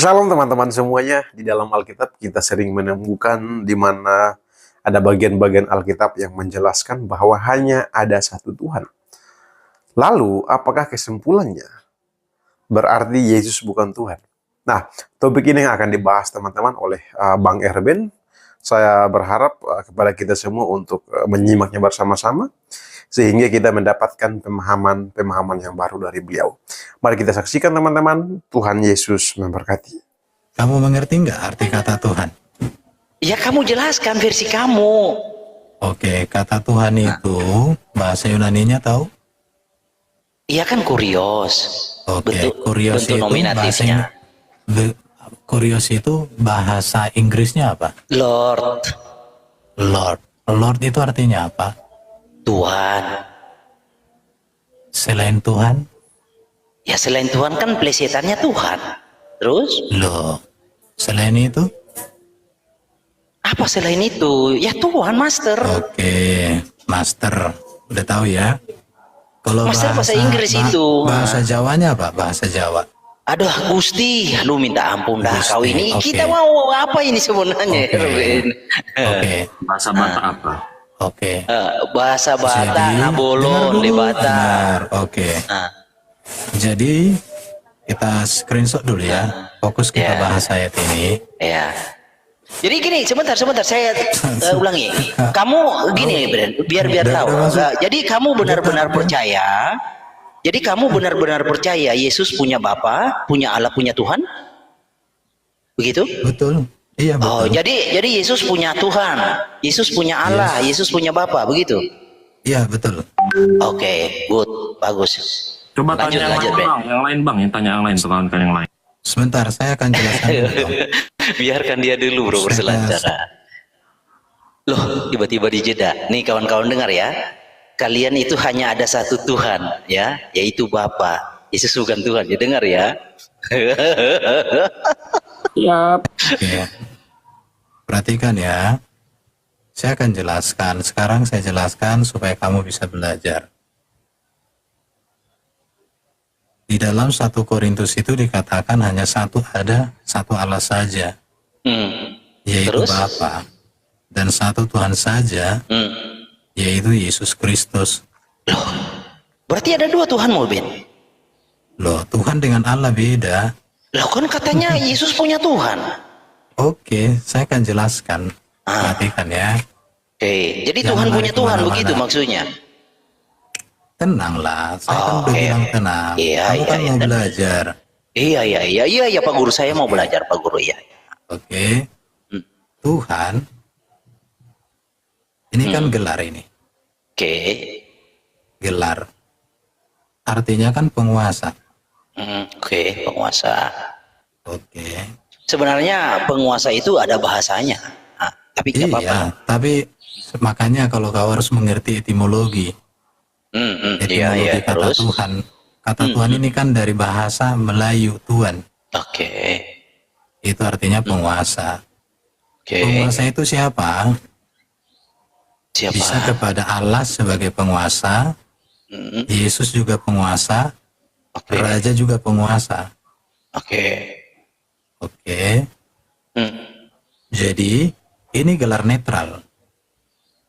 Shalom teman-teman semuanya. Di dalam Alkitab kita sering menemukan di mana ada bagian-bagian Alkitab yang menjelaskan bahwa hanya ada satu Tuhan. Lalu, apakah kesimpulannya? Berarti Yesus bukan Tuhan. Nah, topik ini yang akan dibahas teman-teman oleh Bang Erben. Saya berharap kepada kita semua untuk menyimaknya bersama-sama, sehingga kita mendapatkan pemahaman yang baru dari beliau. Mari kita saksikan teman-teman. Tuhan Yesus memberkati. Kamu mengerti nggak arti kata Tuhan? Ya kamu jelaskan versi kamu. Oke, kata Tuhan itu bahasa Yunaninya tahu? Iya kan kurios. Oke, kurios bentuk itu nominatifnya. Kurios itu bahasa Inggrisnya apa? Lord, Lord. Lord itu artinya apa? Tuhan. Selain Tuhan? Ya selain Tuhan kan plesetannya Tuhan. Terus? Loh, selain itu? Apa selain itu? Ya Tuhan, Master. Oke, Master. Udah tahu ya? Kalau Master bahasa Inggris itu. Bahasa Jawanya apa? Bahasa Jawa. Aduh Gusti, lu minta ampun dah Gusti, kau ini. oke. Kita mau apa ini sebenarnya? Oke, Bahasa Batak apa? oke. Bahasa Batak, Jadi, Nabolo, dengar dulu, Lebata. dengar. Oke. Nah, Jadi kita screenshot dulu ya. Fokus kita Ya. bahas ayat ini. ya. Jadi gini, sebentar saya ulangi. Kamu gini, Bren, biar Udah tahu. masuk. Jadi kamu benar-benar percaya. Jadi kamu benar-benar percaya Yesus punya Bapa, punya Allah, punya Tuhan? Begitu? Betul. Iya Oh, betul. jadi Yesus punya Tuhan, Yesus punya Allah, Yesus punya Bapa, begitu? Iya betul. Oke, good, bagus. Coba Lanjut, tanya lanjut, yang lain bang, tanya yang lain, kawan-kawan yang lain. Sebentar, saya akan jelaskan dulu. Bang. Biarkan dia dulu bro berselancar. Loh, tiba-tiba dijeda. Nih kawan-kawan dengar ya. Kalian itu hanya ada satu Tuhan, ya, yaitu Bapa. Yesus bukan Tuhan, ya dengar ya. Siap. Oke. Perhatikan ya. Saya akan jelaskan. Sekarang saya jelaskan supaya kamu bisa belajar. Di dalam 1 Korintus itu dikatakan hanya ada satu Allah saja, yaitu Terus? Bapa, dan satu Tuhan saja, yaitu Yesus Kristus. Loh, berarti ada dua Tuhan mau Ben? Loh, Tuhan dengan Allah beda. Loh kan katanya Yesus punya Tuhan. Oke, saya akan jelaskan. Perhatikan ya. Oke, jadi Jangan Tuhan lari punya Tuhan kemana-mana. begitu maksudnya. Tenanglah, saya kan udah Oke. bilang tenang. Iya, Kamu iya, kan iya, mau tenang. belajar. Iya Pak Guru, saya mau belajar Pak Guru ya. Oke. Tuhan, ini kan gelar ini. Oke. Gelar. Artinya kan penguasa. Oke, penguasa. Oke. Sebenarnya penguasa itu ada bahasanya. Nah, tapi nggak apa-apa. Iya, tapi makanya kalau kau harus mengerti etimologi. Iya, Etimologi kata terus. Tuhan. Kata Tuhan ini kan dari bahasa Melayu Tuhan. Oke. Itu artinya penguasa. Oke. Penguasa itu siapa? Siapa? Bisa kepada Allah sebagai penguasa, Yesus juga penguasa, Oke. Raja juga penguasa. Oke. Oke. Hmm. Jadi ini gelar netral.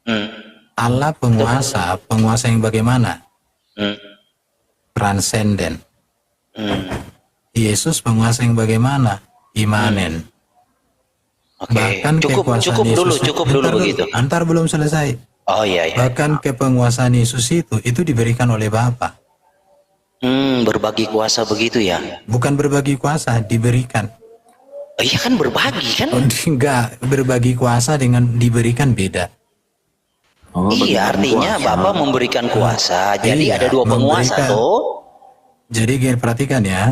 Hmm. Allah penguasa, penguasa yang bagaimana? Hmm. Transenden. Hmm. Yesus penguasa yang bagaimana? Imanen. Oke. Bahkan Cukup kekuasaan Yesus dulu begitu. Antar belum selesai. Oh iya. Bahkan kepenguasaan Yesus itu diberikan oleh Bapa. Berbagi kuasa begitu ya. Bukan berbagi kuasa, diberikan. Oh, iya kan berbagi kan? Oh, enggak, berbagi kuasa dengan diberikan beda. Oh, Iya, bagi artinya kuasa. Bapak memberikan kuasa. Jadi Iya, ada dua penguasa memberikan. tuh. Jadi gini, perhatikan ya,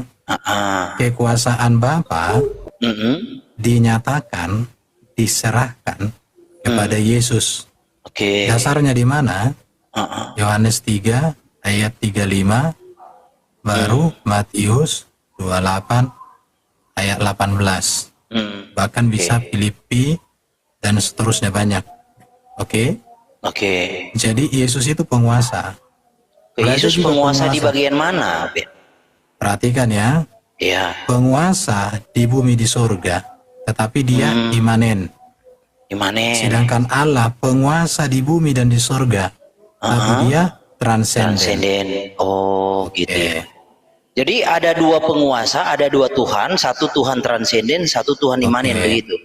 kekuasaan Bapa dinyatakan, diserahkan kepada Yesus. Oke. Dasarnya di mana? Yohanes 3 ayat 35, baru Matius 28 ayat 18. Bahkan bisa Filipi dan seterusnya banyak. Oke? Oke. Jadi Yesus itu penguasa. Raja Yesus juga penguasa di penguasa. bagian mana, Ben? Perhatikan ya, Iya. penguasa di bumi di surga, tetapi dia imanen. Imanen. Sedangkan Allah penguasa di bumi dan di surga, tapi dia transenden. Transenden. Oh, gitu Oke. ya. Jadi ada dua penguasa, ada dua Tuhan, satu Tuhan transenden, satu Tuhan imanen, Oke. begitu.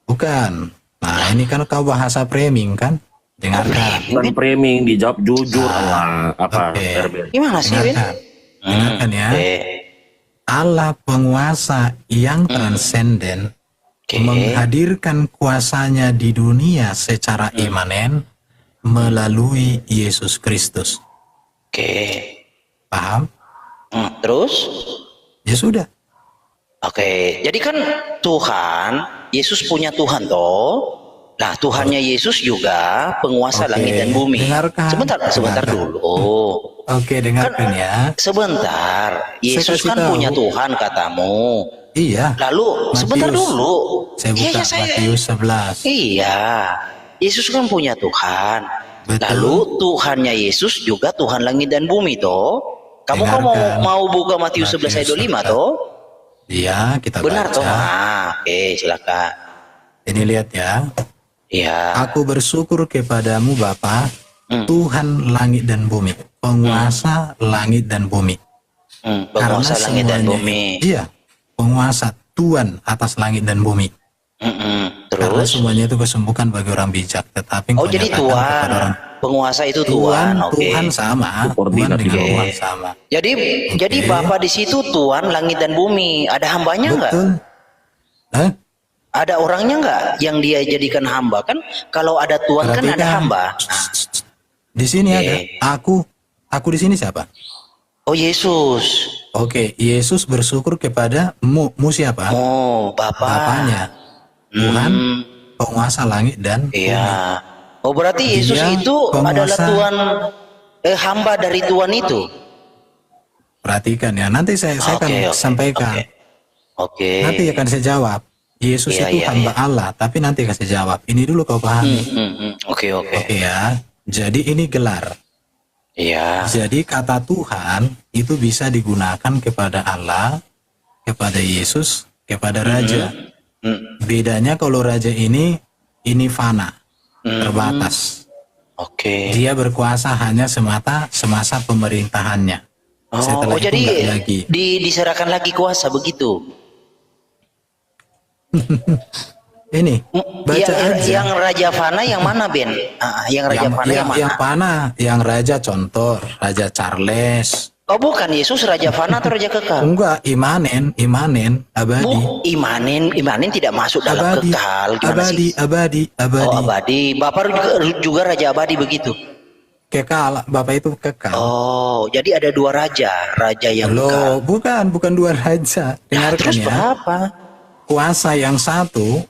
Bukan. Nah, ini kan kau bahasa framing kan? Dengarkan. Bukan framing, dijawab jujur. Allah, apa? Oke. Herbert? Gimana sih, Ben? Dengarkan. Dengarkan ya. Oke. Allah penguasa yang transenden Oke. menghadirkan kuasanya di dunia secara imanen melalui Yesus Kristus. Oke. Paham? Terus? Ya sudah. Oke. Jadi kan Tuhan, Yesus punya Tuhan toh. Nah, Tuhannya Yesus juga penguasa Oke, langit dan bumi. dengarkan. Sebentar Dengarkan. dulu. Oke, dengarkan ya. Sebentar. Yesus kasih kan tahu. punya Tuhan katamu. Iya. Lalu Matius. sebentar dulu. Saya buka Matius 11. Iya. Yesus kan punya Tuhan. Betul. Lalu Tuhannya Yesus juga Tuhan langit dan bumi toh. Kamu kan Dengarkan. mau buka Matius 11 ayat 25 toh? Iya, kita Benar toh? baca. Oke, silakan. Ini lihat ya. Iya. Aku bersyukur kepadamu Bapa, Tuhan langit dan bumi, penguasa langit dan bumi. Penguasa Karena langit dan semuanya- bumi. Iya, penguasa Tuhan atas langit dan bumi. Karena Terus? semuanya itu kesembuhan bagi orang bijak. Tetapi Oh, engkau jadi nyatakan Tuhan. kepada orang Penguasa itu Tuhan, Tuhan. Oke. Tuhan sama, Tuhan Subordinat dengan juga. Tuhan sama. Jadi Bapa di situ Tuhan langit dan bumi. Ada hambanya enggak? Betul. Hah? Ada orangnya enggak yang dia jadikan hamba? Kan kalau ada Tuhan kan ada Perhatikan. hamba. Di sini Oke. ada aku di sini siapa? Oh, Yesus. Oke, Yesus bersyukur kepada mu siapa? Oh, Bapa. Bapaknya. Tuhan penguasa langit dan Iya. Oh, berarti Yesus Dia itu adalah penguasa. Tuhan hamba dari Tuhan itu. perhatikan ya. Nanti saya akan Oke, sampaikan. Oke. Nanti akan saya jawab. Yesus Iya, itu iya, hamba Allah, tapi nanti akan saya jawab. Ini dulu kau pahami. Oke. Oke ya. Jadi ini gelar. Iya. Jadi kata Tuhan itu bisa digunakan kepada Allah, kepada Yesus, kepada Raja. Bedanya kalau Raja ini fana, terbatas. Oke. Dia berkuasa hanya semasa pemerintahannya. Setelah itu jadi enggak lagi. diserahkan lagi kuasa begitu. Ini baca aja. Yang Raja Fana yang mana, Ben? Yang Raja Fana yang mana? Yang panah, yang Raja Contor, Raja Charles. Oh, bukan Yesus Raja Fana atau Raja Kekal? Enggak, imanen, abadi. Imanen tidak masuk dalam Abadi, kekal. Gimana sih? abadi. Oh, abadi. Bapak juga Raja Abadi begitu. Kekal, Bapak itu kekal. Oh, jadi ada dua raja. Raja yang kekal. Loh, bukan dua raja. Nah, Dengarkan terus ya. berapa? Kuasa yang satu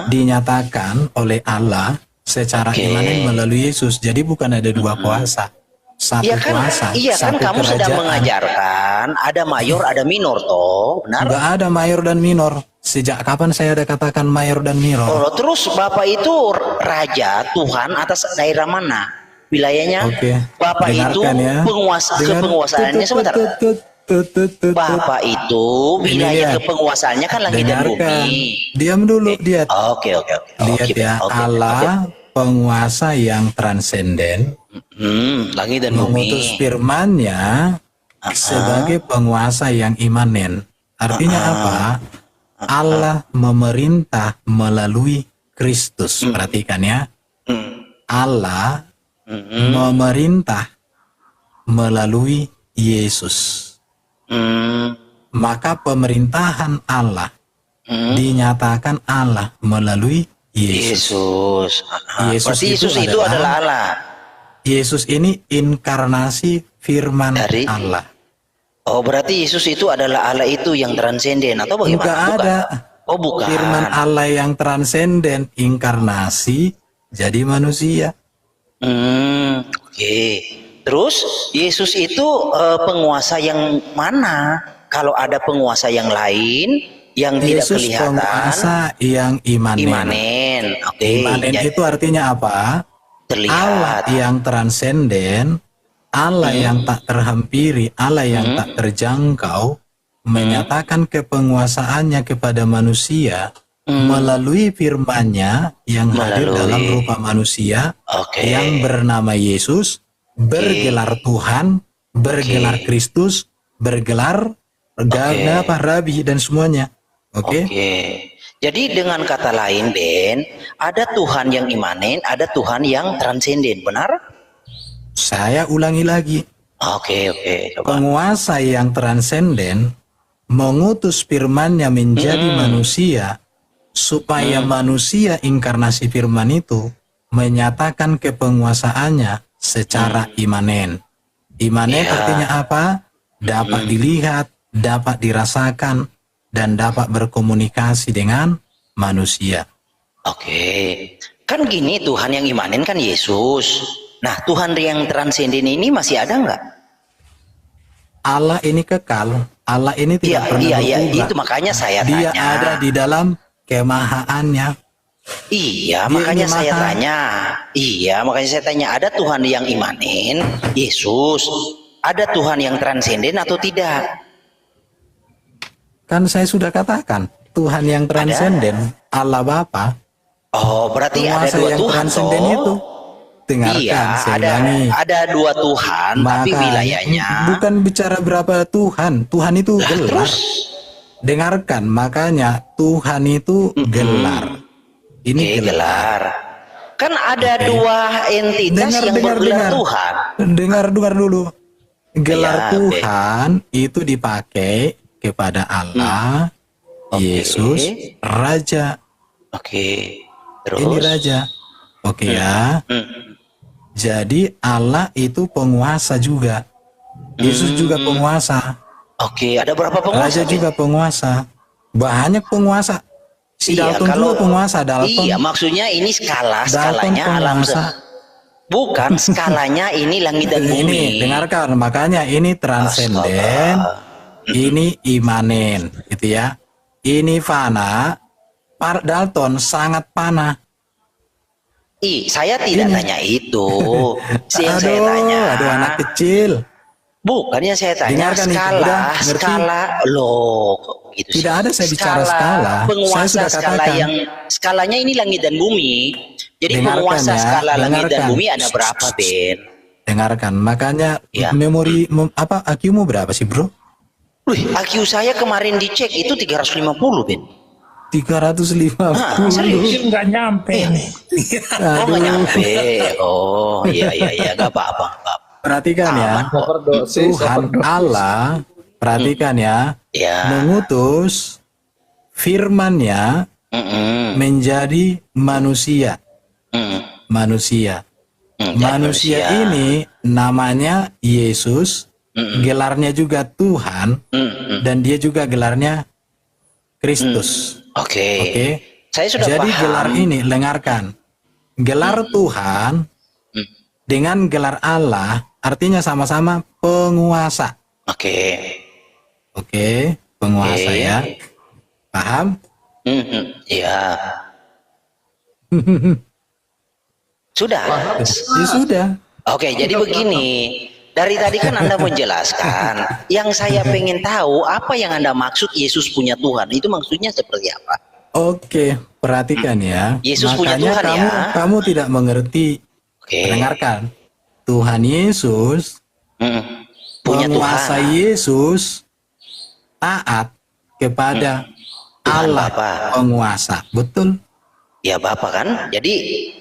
dinyatakan oleh Allah secara Oke. imanen melalui Yesus. Jadi bukan ada dua kuasa. Satu Iya kan, kuasa, kan satu kamu sedang kerajaan. mengajarkan ada mayor, ada minor toh, benar? Enggak ada mayor dan minor. Sejak kapan saya ada katakan mayor dan minor? Oh, terus Bapak itu raja Tuhan atas daerah mana? Wilayahnya? Oke. Bapak itu Dengarkan ya. kepenguasaannya sebentar. Bapak itu wilayah lihat. kepenguasaannya kan langit dan Dengarkan. bumi. Diam dulu, lihat. Oke. Lihat Oke, ya, oke, Allah penguasa yang transenden langit dan mengutus bumi. firman-Nya sebagai penguasa yang imanen. Artinya apa? Allah memerintah melalui Kristus. Perhatikan ya. Allah memerintah melalui Yesus. Maka pemerintahan Allah dinyatakan Allah melalui Yesus. Yesus. Yesus Berarti itu Yesus itu adalah- adalah Allah. Yesus ini inkarnasi firman Dari- Allah. Oh, berarti Yesus itu adalah Allah itu yang transenden atau bagaimana? Enggak Bukan. ada. Oh, bukan. Firman Allah yang transenden, inkarnasi, jadi manusia. Oke. Terus Yesus itu penguasa yang mana? Kalau ada penguasa yang lain yang tidak Yesus kelihatan, penguasa yang imanen. imanen. Oke. Imanen Jadi, itu artinya apa? terlihat. Allah yang transenden, Allah yang tak terhampiri, Allah yang tak terjangkau, menyatakan kepenguasaannya kepada manusia melalui firman-Nya yang hadir dalam rupa manusia yang bernama Yesus, bergelar Tuhan, bergelar Kristus, bergelar Rabi dan semuanya. Oke. Jadi dengan kata lain, Ben, ada Tuhan yang imanen, ada Tuhan yang transenden, benar? Saya ulangi lagi. Oke. Coba. Penguasa yang transenden mengutus firman-Nya menjadi manusia supaya manusia inkarnasi firman itu menyatakan kepenguasaannya secara imanen. Imanen artinya apa? Dapat dilihat, dapat dirasakan, dan dapat berkomunikasi dengan manusia. Oke. Kan gini, Tuhan yang imanen kan Yesus. Nah, Tuhan yang transenden ini masih ada nggak? Allah ini kekal. Allah ini tidak pernah berubah. Itu makanya saya Dia tanya. ada di dalam kemahaannya. Iya, makanya saya tanya. Iya, makanya saya tanya, ada Tuhan yang imanen, Yesus. Ada Tuhan yang transenden atau tidak? Kan saya sudah katakan, Tuhan yang transenden, Allah Bapa. Oh, berarti ada Penguasa dua yang Tuhan transenden toh? itu. Dengarkan, Iya, saya ulangi. ada dua Tuhan, tapi Maka, wilayahnya. bukan bicara berapa Tuhan. Tuhan itu gelar. Terus? Dengarkan, makanya Tuhan itu gelar. Ini Gelar. Kan ada dua entitas yang bergelar Tuhan. Dengar dulu. Gelar Ya, Tuhan itu dipakai kepada Allah, Yesus, Raja. Oke. Terus? Ini Raja. Oke ya. Jadi Allah itu penguasa juga. Yesus juga penguasa. Oke, ada berapa penguasa? Raja juga penguasa. Banyak penguasa. Si Dalton juga penguasa. Dalton. Iya, maksudnya ini Dalton skalanya alam penguasa. bukan skalanya ini langit dan bumi. Ini dengarkan, makanya ini transenden, ini imanen, gitu ya. Ini fana. Dalton sangat panah. Saya tidak tanya itu. Yang saya tanya. Aduh, anak kecil. Bukan yang saya tanya Dengarkan itu, skala, udah, ngerti? skala loh kok gitu sih. Tidak ada saya bicara skala. Penguasa Saya sudah skala katakan. yang skalanya ini langit dan bumi. Jadi Dengarkan penguasa ya, skala langit dan dengarkan. bumi ada berapa, Ben? Dengarkan, makanya Ya. memori IQ-mu berapa sih, Bro? Wih, IQ saya kemarin dicek itu 350, Ben. 350. Serius? Nggak nyampe nih. Oh, nggak nyampe. Oh, iya, nggak apa-apa, nggak apa-apa. Perhatikan ya. Tuhan Allah, perhatikan ya, Ya. mengutus firman-Nya menjadi manusia. Manusia ini namanya Yesus, gelarnya juga Tuhan, dan dia juga gelarnya Kristus. Oke. Saya sudah Jadi paham. gelar ini, dengarkan, gelar Tuhan dengan gelar Allah artinya sama-sama penguasa. Oke, penguasa ya. Paham? Iya. Sudah. Ya sudah. Oke, jadi begini. Dari tadi kan Anda menjelaskan. Yang saya pengen tahu apa yang Anda maksud Yesus punya Tuhan. Itu maksudnya seperti apa? Oke, perhatikan ya. Yesus punya Makanya Tuhan ya. kamu tidak mengerti. Oke. Dengarkan. Tuhan Yesus, Punya penguasa Tuhan. Yesus taat kepada Tuhan Allah Bapa. penguasa. Betul? Ya Bapa kan. Jadi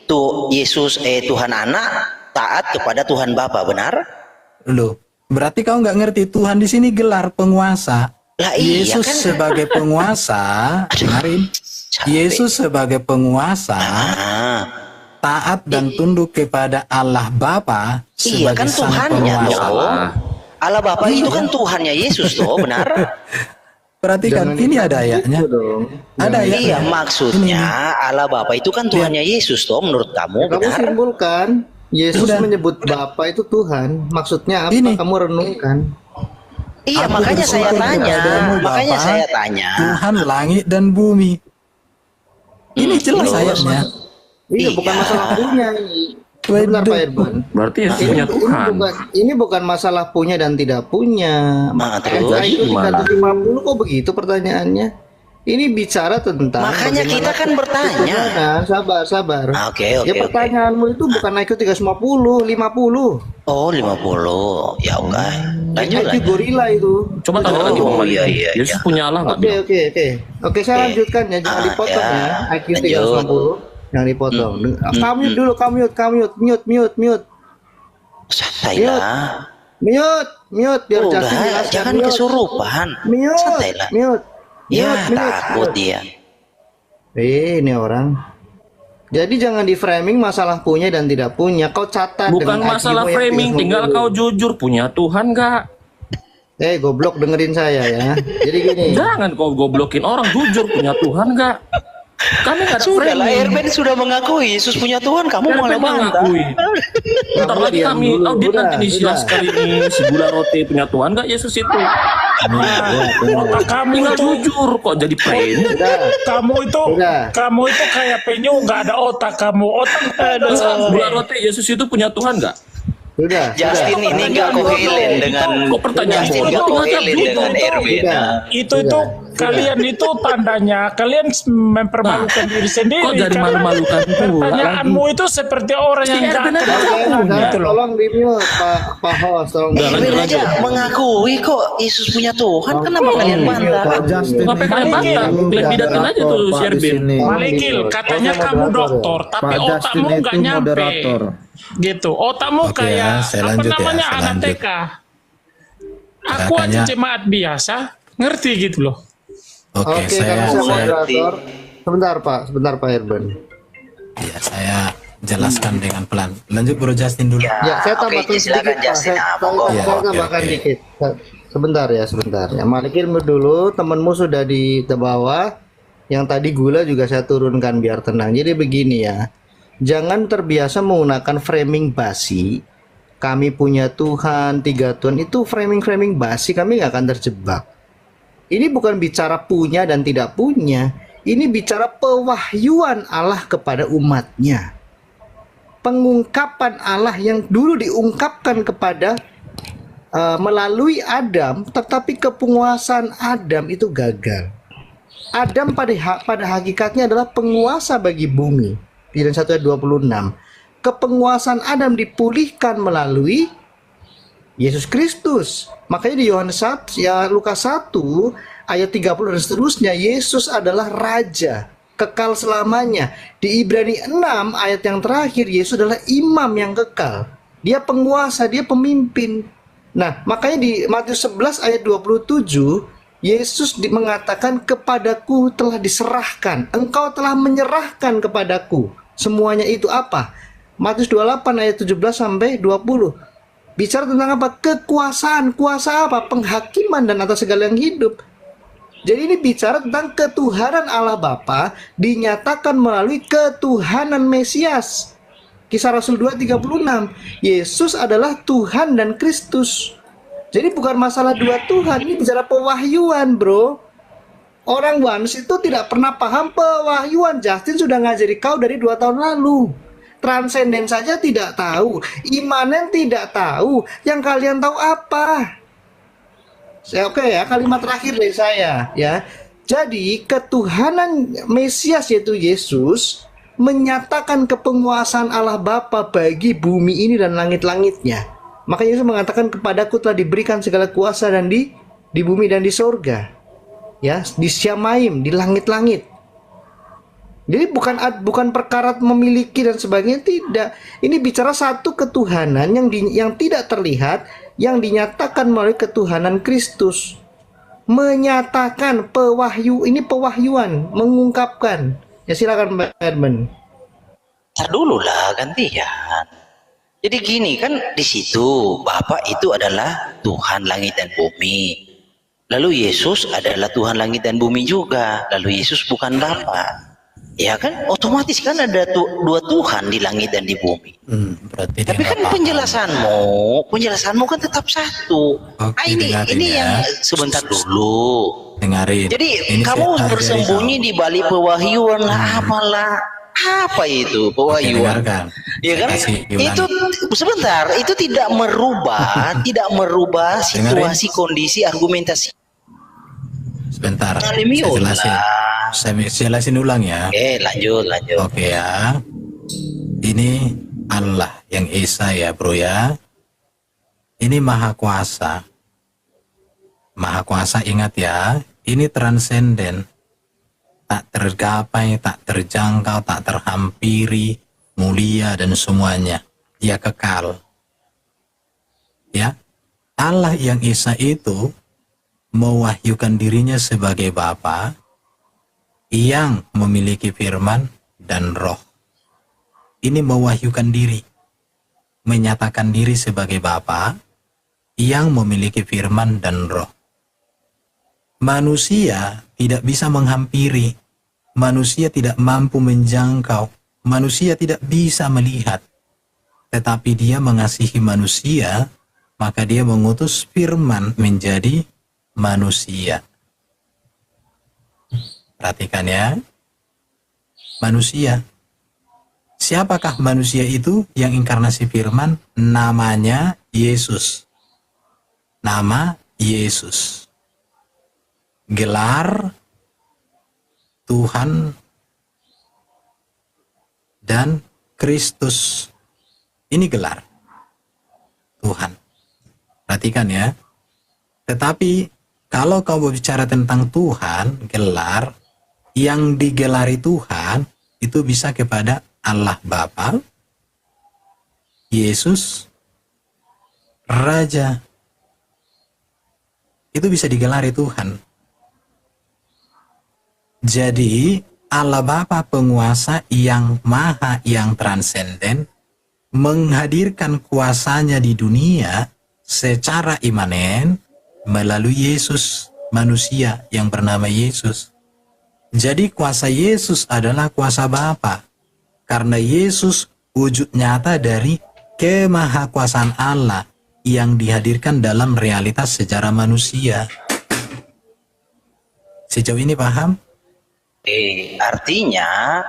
tuh Yesus Tuhan Anak taat kepada Tuhan Bapa, benar? Loh, berarti kau nggak ngerti Tuhan di sini gelar penguasa. Lah iya Yesus kan. sebagai penguasa, dengarin. Yesus sebagai penguasa taat dan tunduk kepada Allah Bapa Iya sebagai kan sang Tuhannya penguasa. toh. Allah Bapa itu kan Tuhannya Yesus toh, benar? Perhatikan, ini ada ayatnya. Ada ayatnya. Iya, maksudnya Allah Bapa itu kan Tuhannya Yesus toh, menurut kamu, Kamu benar? simpulkan Yesus Udah. menyebut Bapa itu Tuhan. Maksudnya apa? Ini. Kamu renungkan. Iya, Aku makanya saya bersyukur tanya. kepadamu, Makanya Bapa, saya tanya. Tuhan langit dan bumi. Ini jelas terus? ayatnya. Iya, bukan Iya. masalah punya ini. Sebentar Pak Irban. Berarti Yesus punya Tuhan. Ini bukan masalah punya dan tidak punya. terus Itu gimana? 350 kok begitu pertanyaannya? Ini bicara tentang Makanya kita kan bertanya. Sabar. Oke. Ya pertanyaanmu itu bukan IQ 350, 50. Oh 50. Ya udah. Lanjut IQ gorila itu. Coba tanya lagi Bang Malik. iya. Yesus punya Allah nggak? Bilang? Oke, saya lanjutkan ya, jangan dipotong ya. ya. IQ Lanjut. 350 jangan dipotong. Kamu dulu, mute. Santai lah. Mute biar Udah, Justin jelaskan. jangan Mute. kesurupan. Santai lah. Mute. Ya Mute. takut dia. Ini orang. Jadi jangan di framing masalah punya dan tidak punya. Kau catat Bukan dengan masalah IQ-mu yang framing, 350. tinggal kau jujur punya Tuhan nggak? Goblok dengerin saya ya. Jadi gini. Jangan kau goblokin orang, jujur punya Tuhan nggak? Kami nggak ada Sudah lah, framing. Erben sudah mengakui Yesus punya Tuhan, kamu malah Erben bantah. mengakui. Ntar Kamu lagi diam kami dulu. audit Udah, nanti nih udah. sekali ini si gula roti punya Tuhan nggak Yesus itu? Otak kamu Tinggal itu, jujur kok jadi framing. Udah. kamu Udah. itu kayak penyu, nggak ada otak kamu. Otak Gula roti Yesus itu punya Tuhan nggak? Sudah. Justin ini nggak kohelen dengan Kok pertanyaan Justin bodoh? nggak kohelen dengan Erwin. Sudah. itu kalian itu tandanya kalian mempermalukan diri sendiri. Kok jadi Karena malu-malukan pula? pertanyaanmu itu seperti orang yang nggak Erwin aja kenal gitu loh. Tolong di mute Pak host, tolong di Erwin mute. aja mengakui kok Yesus punya Tuhan, kenapa kalian bantah? Sampai kalian bantah, klaim bidatin aja tuh si Erwin. Malikil, katanya kamu dokter, tapi otakmu nggak nyampe. Gitu, otakmu Oke kayak ya, saya lanjut ya, namanya saya anak lanjut. TK. Aku aja Makanya- jemaat biasa, ngerti gitu loh. Oke, Oke, karena saya saya moderator. Sebentar Pak Irban. ya saya jelaskan dengan pelan. Lanjut Bro Justin dulu. Ya, saya tambahkan Oke, silakan sedikit Pak. Justin. Saya Monggo. Ya, tambahkan oke. dikit. Sebentar ya. Malikin dulu, temanmu sudah di bawah. Yang tadi gula juga saya turunkan biar tenang. Jadi begini ya. Jangan terbiasa menggunakan framing basi. Kami punya Tuhan, 3 Tuhan. Itu framing basi, kami nggak akan terjebak. Ini bukan bicara punya dan tidak punya. Ini bicara pewahyuan Allah kepada umatnya. Pengungkapan Allah yang dulu diungkapkan kepada melalui Adam, tetapi kepenguasaan Adam itu gagal. Adam pada hakikatnya adalah penguasa bagi bumi. Bilangan 1 ayat 26. Kepenguasaan Adam dipulihkan melalui Yesus Kristus. Makanya di Yohanes 1, ya Lukas 1 ayat 30 dan seterusnya, Yesus adalah raja kekal selamanya. Di Ibrani 6 ayat yang terakhir, Yesus adalah imam yang kekal. Dia penguasa, dia pemimpin. Nah, makanya di Matius 11 ayat 27, Yesus mengatakan, kepadaku telah diserahkan, engkau telah menyerahkan kepadaku. Semuanya itu apa? Matius 28 ayat 17 sampai 20. Bicara tentang apa? Kekuasaan. Kuasa apa? Penghakiman dan atas segala yang hidup. Jadi ini bicara tentang ketuhanan Allah Bapa dinyatakan melalui ketuhanan Mesias. Kisah Rasul 2:36. Yesus adalah Tuhan dan Kristus. Jadi bukan masalah dua Tuhan, ini bicara pewahyuan, bro. Orang once itu tidak pernah paham pewahyuan. Justin sudah ngajari kau dari 2 tahun lalu. Transenden saja tidak tahu, imanen tidak tahu. Yang kalian tahu apa? Oke ya, kalimat terakhir dari saya ya. Jadi ketuhanan Mesias yaitu Yesus menyatakan kepenguasaan Allah Bapa bagi bumi ini dan langit-langitnya. Maka Yesus mengatakan, kepadaku telah diberikan segala kuasa dan di bumi dan di sorga. Ya, di Syamaim, di langit-langit. Jadi bukan perkara memiliki dan sebagainya, tidak. Ini bicara satu ketuhanan yang tidak terlihat, yang dinyatakan melalui ketuhanan Kristus. Menyatakan ini pewahyuan, mengungkapkan. Ya silakan Mbak Herman. Ntar dulu lah, gantian. Jadi gini kan, di situ Bapa itu adalah Tuhan langit dan bumi. Lalu Yesus adalah Tuhan langit dan bumi juga. Lalu Yesus bukan Bapa. Ya kan, otomatis kan ada dua Tuhan di langit dan di bumi. Berarti dia Tapi nggak kan paham. penjelasanmu kan tetap satu. Oke, ini dengarin ya. yang sebentar dulu. Dengarin. Jadi Ini kamu saya ajari bersembunyi di balik pewahyuan lah, apalah. Apa itu Oke, pewahyuan? dengarkan. Ya kan? Saya kasih diulangi. Itu sebentar, itu tidak merubah situasi, kondisi, argumentasi. Sebentar, Alimi saya ulang. jelasin. Saya jelasin ulang ya. Oke, lanjut. Oke ya. Ini Allah yang Esa ya bro ya. Ini Maha Kuasa. Maha Kuasa ingat ya. Ini transenden. Tak tergapai, tak terjangkau, tak terhampiri, mulia dan semuanya. Dia kekal. Ya. Allah yang Esa itu mewahyukan dirinya sebagai Bapa yang memiliki firman dan roh. Ini mewahyukan diri, menyatakan diri sebagai Bapa yang memiliki firman dan roh. Manusia tidak bisa menghampiri, manusia tidak mampu menjangkau, manusia tidak bisa melihat. Tetapi dia mengasihi manusia, maka dia mengutus firman menjadi manusia. Perhatikan ya, manusia. Siapakah manusia itu yang inkarnasi firman? Namanya Yesus. Nama Yesus. Gelar Tuhan dan Kristus. Ini gelar Tuhan. Perhatikan ya. Tetapi kalau kau berbicara tentang Tuhan, gelar yang digelari Tuhan itu bisa kepada Allah Bapa, Yesus, Raja. Itu bisa digelari Tuhan. Jadi Allah Bapa penguasa yang maha, yang transenden, menghadirkan kuasanya di dunia secara imanen melalui Yesus, manusia yang bernama Yesus. Jadi kuasa Yesus adalah kuasa Bapa, karena Yesus wujud nyata dari kemahakuasaan Allah yang dihadirkan dalam realitas sejarah manusia. Sejauh ini paham? Artinya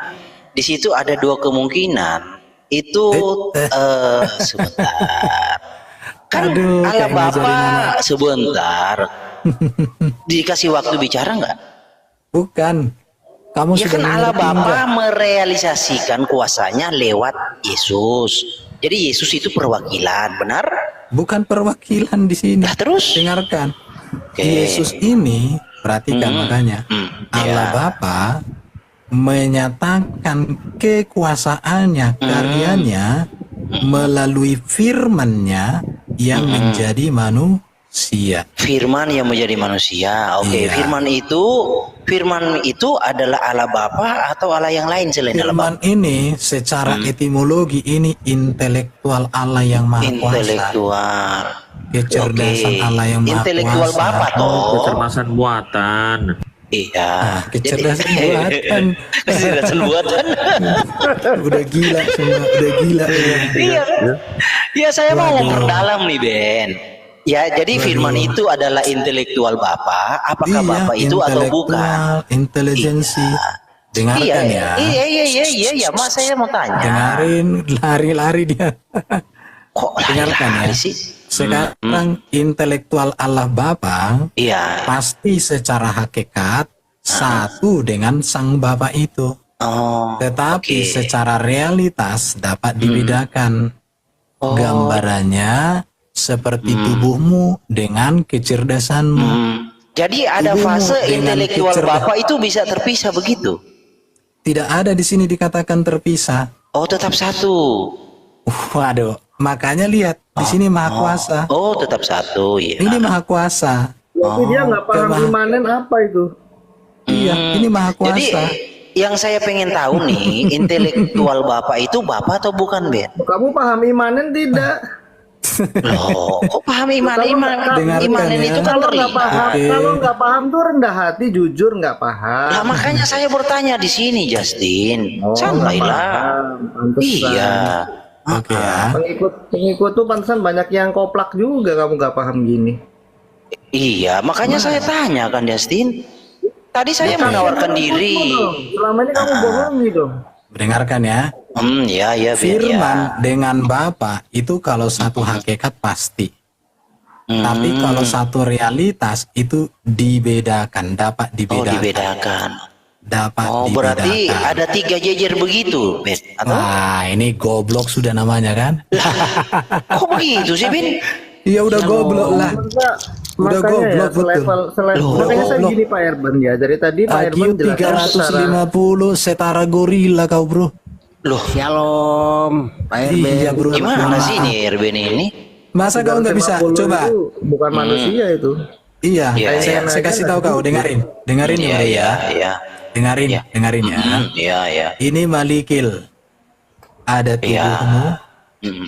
di situ ada dua kemungkinan. Itu sebentar. Kan Aduh, Allah kayak ngajarin Bapa sebentar. Dikasih waktu bicara nggak? Bukan. Kamu Ya sudah kan Allah mengerti Bapa enggak? merealisasikan kuasanya lewat Yesus. Jadi Yesus itu perwakilan, benar? Bukan perwakilan di sini. Nah terus? Dengarkan. Oke. Yesus ini, perhatikan makanya. Allah ya. Bapa menyatakan kekuasaannya, karyanya melalui firman-Nya yang menjadi manusia. Firman yang menjadi manusia. Oke, Iya. firman itu adalah Allah Bapa atau Allah yang lain selain Allah Bapa? Firman ini secara etimologi ini intelektual Allah yang maha kuasa. Intelektual. Kecerdasan Oke. Allah yang maha Intelektual kuasa. Bapa toh. Kecerdasan buatan. Iya. Ah, kecerdasan buatan. Kecerdasan buatan. Udah gila semua, udah gila. Iya. Ya saya mau memperdalam nih Ben. Ya, jadi firman itu adalah intelektual Bapa. Apakah Bapa itu atau bukan? intelektual, intelijensi. Dengarkan ya. Iya, Mas saya mau tanya. Dengarin, lari-lari dia. Kok Dengarkan ya. lari-lari sih? Sekarang intelektual Allah Bapa Iya. pasti secara hakikat satu dengan Sang Bapa itu. Oh. Tetapi oke. secara realitas dapat dibedakan. Gambarannya seperti tubuhmu dengan kecerdasanmu. Jadi ada Tubuhmu fase dengan intelektual kecerdasan. Bapak itu bisa terpisah begitu? Tidak ada di sini dikatakan terpisah. Oh, tetap satu. Waduh, makanya lihat di sini Maha Kuasa. Oh, tetap satu ya. Ini Maha Kuasa. Tapi dia nggak paham Kemah- imanen apa itu. Iya, ini Maha Jadi Kuasa. yang saya pengen tahu nih, intelektual Bapak itu Bapak atau bukan, Ben? Kamu paham imanen tidak? Loh, kok paham iman? Dengarkan Imanen ya. itu kan Kalau nggak paham, terlihat. Oke. kalau nggak paham tuh rendah hati, jujur nggak paham. Lah makanya saya bertanya di sini, Justin. Oh, Santailah. pantesan. Iya. Oke ya. Pengikut tuh pantesan banyak yang koplak juga kamu nggak paham gini. Iya, makanya saya tanya kan, Justin. Tadi saya menawarkan diri. Selama ini kamu bohongi dong. Dengarkan ya. Ya, ya, Ben, Firman dengan Bapa itu kalau satu hakikat pasti. Tapi kalau satu realitas itu dibedakan, dapat Oh, dibedakan. dibedakan. Dapat Oh, dibedakan. berarti ada 3 jejer begitu, Ben? Atau? Wah, ini goblok sudah namanya kan? Kok begitu sih, Ben? Iya udah goblok lah. Udah Makanya ya, goblok betul. selevel. Loh. Makanya saya Goblok. gini Pak Erben ya, dari tadi Pak IQ Erben jelaskan 350 setara gorila kau bro. Loh, Shalom, Pak Erben. Iya bro. gimana sih ini RBN ini? Masa kau nggak bisa? 350 Coba. itu bukan manusia itu. Iya, Iya, saya kasih tahu kau, dengerin ya Iya, bro iya, ya. iya. Dengerin ya. Iya, iya. Ini Malikil. Ada tubuhmu,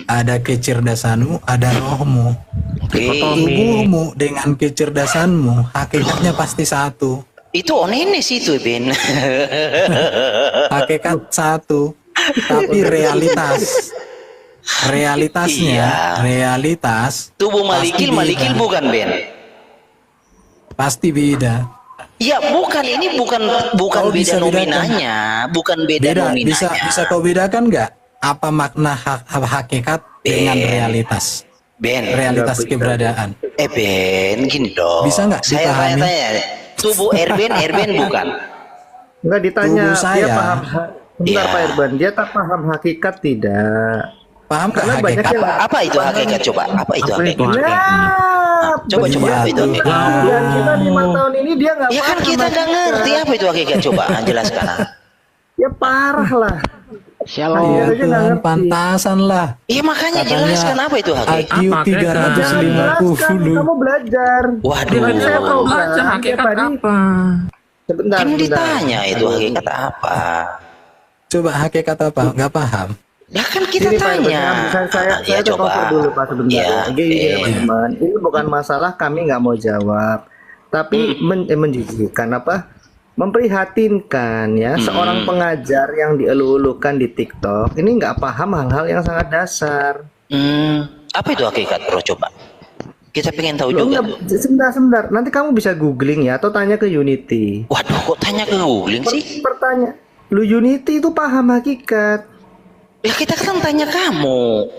ada kecerdasanmu, ada rohmu. Oke. Tubuhmu dengan kecerdasanmu, hakikatnya pasti satu. Itu onenes itu, Ben. Hakikat satu, tapi realitasnya, Iya. realitas Tubuh Malikil, pasti Malikil beda. bukan, Ben. Pasti beda. Ya, bukan, ini bukan Kau beda bisa bedakan. nominanya, bukan beda Beda, nominanya. bisa kau bedakan nggak apa makna hakikat dengan realitas? Ben, Realitas keberadaan. Ben, gini dong. Bisa nggak Saya dipahami? tanya-tanya, tubuh Erben bukan? Enggak ditanya, Tubuh dia saya. paham. Bentar Iya. Pak Erben, dia tak paham hakikat tidak. Paham nggak Karena banyak hakikat? yang Apa itu hakikat? Coba, apa itu Apa itu hakikat? Nah, Coba Iya, apa itu tuh. hakikat? dan kita 5 tahun ini dia nggak Ya kan paham kita nggak hakikat. ngerti apa itu hakikat. Coba jelaskan. Ya parah lah. Shalom. Ya aja nggak Tuhan, ngerti. pantasan lah. Iya makanya Katanya jelaskan apa itu hakikat. IQ Apa hakikat? Jangan jelaskan, 350. kamu belajar. Waduh, Saya tahu Baca kan, hakikat tiap hari. apa? Sebentar, kan sebentar. ditanya itu hakikat apa? Coba hakikat apa? Nggak paham. Ya kan kita Ini Pak Erben, tanya. saya Ya coba coba. dulu Pak sebentar. Iya, Gini, iya. teman-teman. Ini bukan masalah kami nggak mau jawab, tapi menjijikkan apa? Memprihatinkan ya, seorang pengajar yang dielu-elukan di TikTok ini nggak paham hal-hal yang sangat dasar. Apa itu hakikat, bro? Coba. Kita pengen tahu Loh, juga. enggak, sebentar. Nanti kamu bisa googling ya, atau tanya ke Unity. Waduh, kok tanya ke googling sih? Pertanyaan, lu Unity itu paham hakikat. Ya kita kan tanya kamu.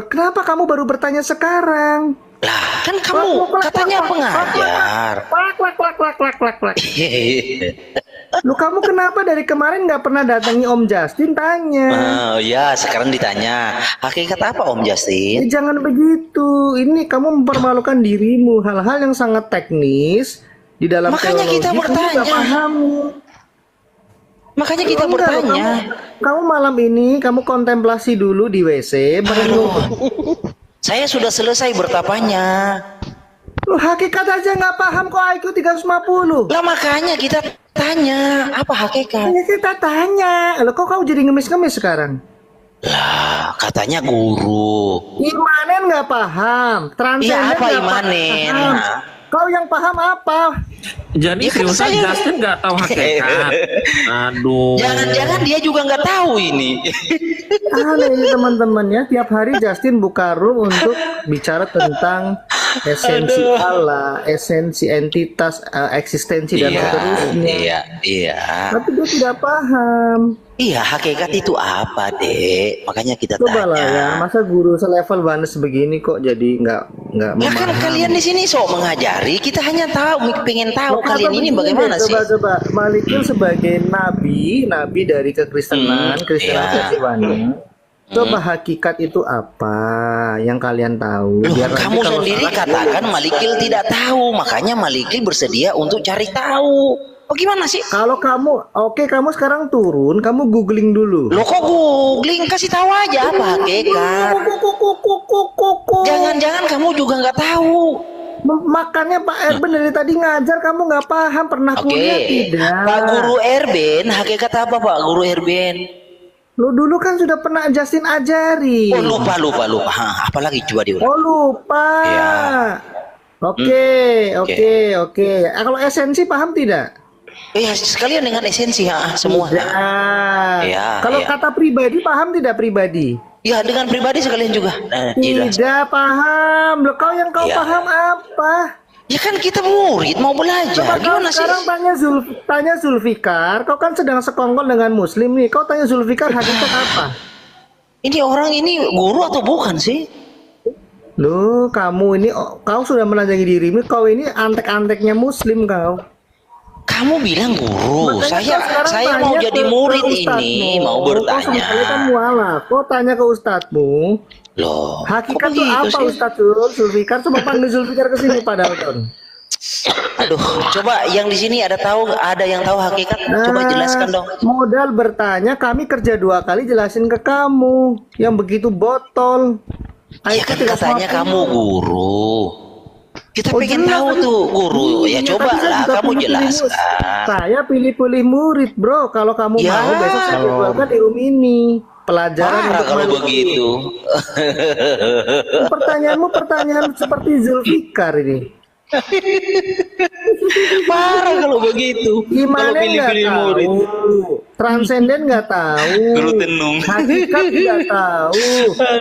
Kenapa kamu baru bertanya sekarang? Lah, kan kamu katanya pengajar. Lu kamu kenapa dari kemarin nggak pernah datangi Om Justin tanya? Ya, sekarang ditanya. Hakikat apa Om Justin? Jangan begitu. Ini kamu mempermalukan dirimu. Hal-hal yang sangat teknis di dalam Makanya teologi kita kamu bertanya. nggak pahami. Makanya kita Enggak, bertanya. kamu malam ini kamu kontemplasi dulu di WC. Saya sudah selesai bertapanya. Lu hakikat aja nggak paham kok IQ 350. Lah makanya kita tanya, apa hakikat? Ya kita tanya. Lo kok kau jadi ngemis-ngemis sekarang? Lah, katanya guru. Imanen nggak paham. Transenden Iya, apa nggak imanen? paham. Kau yang paham apa? Jadi Ya kan seriusan saya- Justin nggak tahu hakikat. Aduh. Jangan-jangan dia juga nggak tahu ini. Aneh ini teman-teman ya. Tiap hari Justin buka room untuk bicara tentang esensi Allah, esensi entitas, eksistensi dan seterusnya. Iya. Tapi dia tidak paham. Iya, hakikat itu apa, Dek? Makanya kita Coba lah ya, tanya. masa guru selevel Banes begini kok jadi nggak Ya kan memahami. kalian di sini sok mengajari, kita hanya tahu, pengen tahu Kenapa kalian ini begini bagaimana deh? sih? Coba Malikil sebagai nabi dari kekristenan, Kristen iya. versi Banes. Coba hakikat itu apa yang kalian tahu? Loh, Biar nanti kamu kalau sendiri salah, katakan Malikil tidak tahu, makanya Malikil bersedia untuk cari tahu. Oh gimana sih? Kalau kamu, oke kamu sekarang turun, kamu googling dulu. Lo kok googling? Kasih tahu aja apa hakikat. Jangan-jangan kamu juga nggak tahu. Makanya Pak Erben dari tadi ngajar kamu nggak paham, pernah Oke, kuliah tidak? Pak Guru Erben, hakikat apa Pak Guru Erben? Lo dulu kan sudah pernah Justin ajari. Oh lupa. Hah, apalagi coba diulang. Oh lupa. Iya. Oke. Kalau esensi paham tidak? Sekalian dengan esensi semua. Iya, Kalau iya. kata pribadi paham tidak pribadi? Ya dengan pribadi sekalian juga. Jelas. Tidak paham. Loh, kau yang kau Iya. paham apa? Ya kan kita murid mau belajar. Coba kau Gimana sih? sekarang tanya Zulfikar, kau kan sedang sekongkol dengan Muslim nih. Kau tanya Zulfikar hakikat apa? Ini orang ini guru atau bukan sih? Loh, kamu ini kau sudah menanyakan dirimu, kau ini antek-anteknya Muslim kau. Kamu bilang guru. Makanya kau sekarang Saya tanya mau jadi ke murid ustadzmu. ini, mau Kau sebenarnya kan bertanya. mualaf. Kau tanya ke ustadzmu. Loh, Hakikat kok itu begitu apa sih? Ustadz Zulfikar? Coba panggil Zulfikar ke sini Pak Dalton. Aduh, coba yang di sini ada yang tahu hakikat? Coba jelaskan dong. Modal bertanya, kami kerja 2 kali jelasin ke kamu. Yang begitu botol. Ya Itu kan tidak katanya semua kamu guru. Kita Oh, pengen jelas tahu tadi. tuh guru. Ya Iya, coba tapi saya lah juga kamu pilih-pilih jelaskan. Saya pilih-pilih murid, bro. Kalau kamu Ya. mau, besok saya jadwalkan di room ini. Pelajaran Parah untuk kalau mandiri. begitu. Pertanyaanmu pertanyaan seperti Zulfikar ini. Parah kalau begitu. Kalau Imanen nggak pilih-pilih tahu, murid. transenden nggak tahu, Guru tenung. hakikat tidak tahu,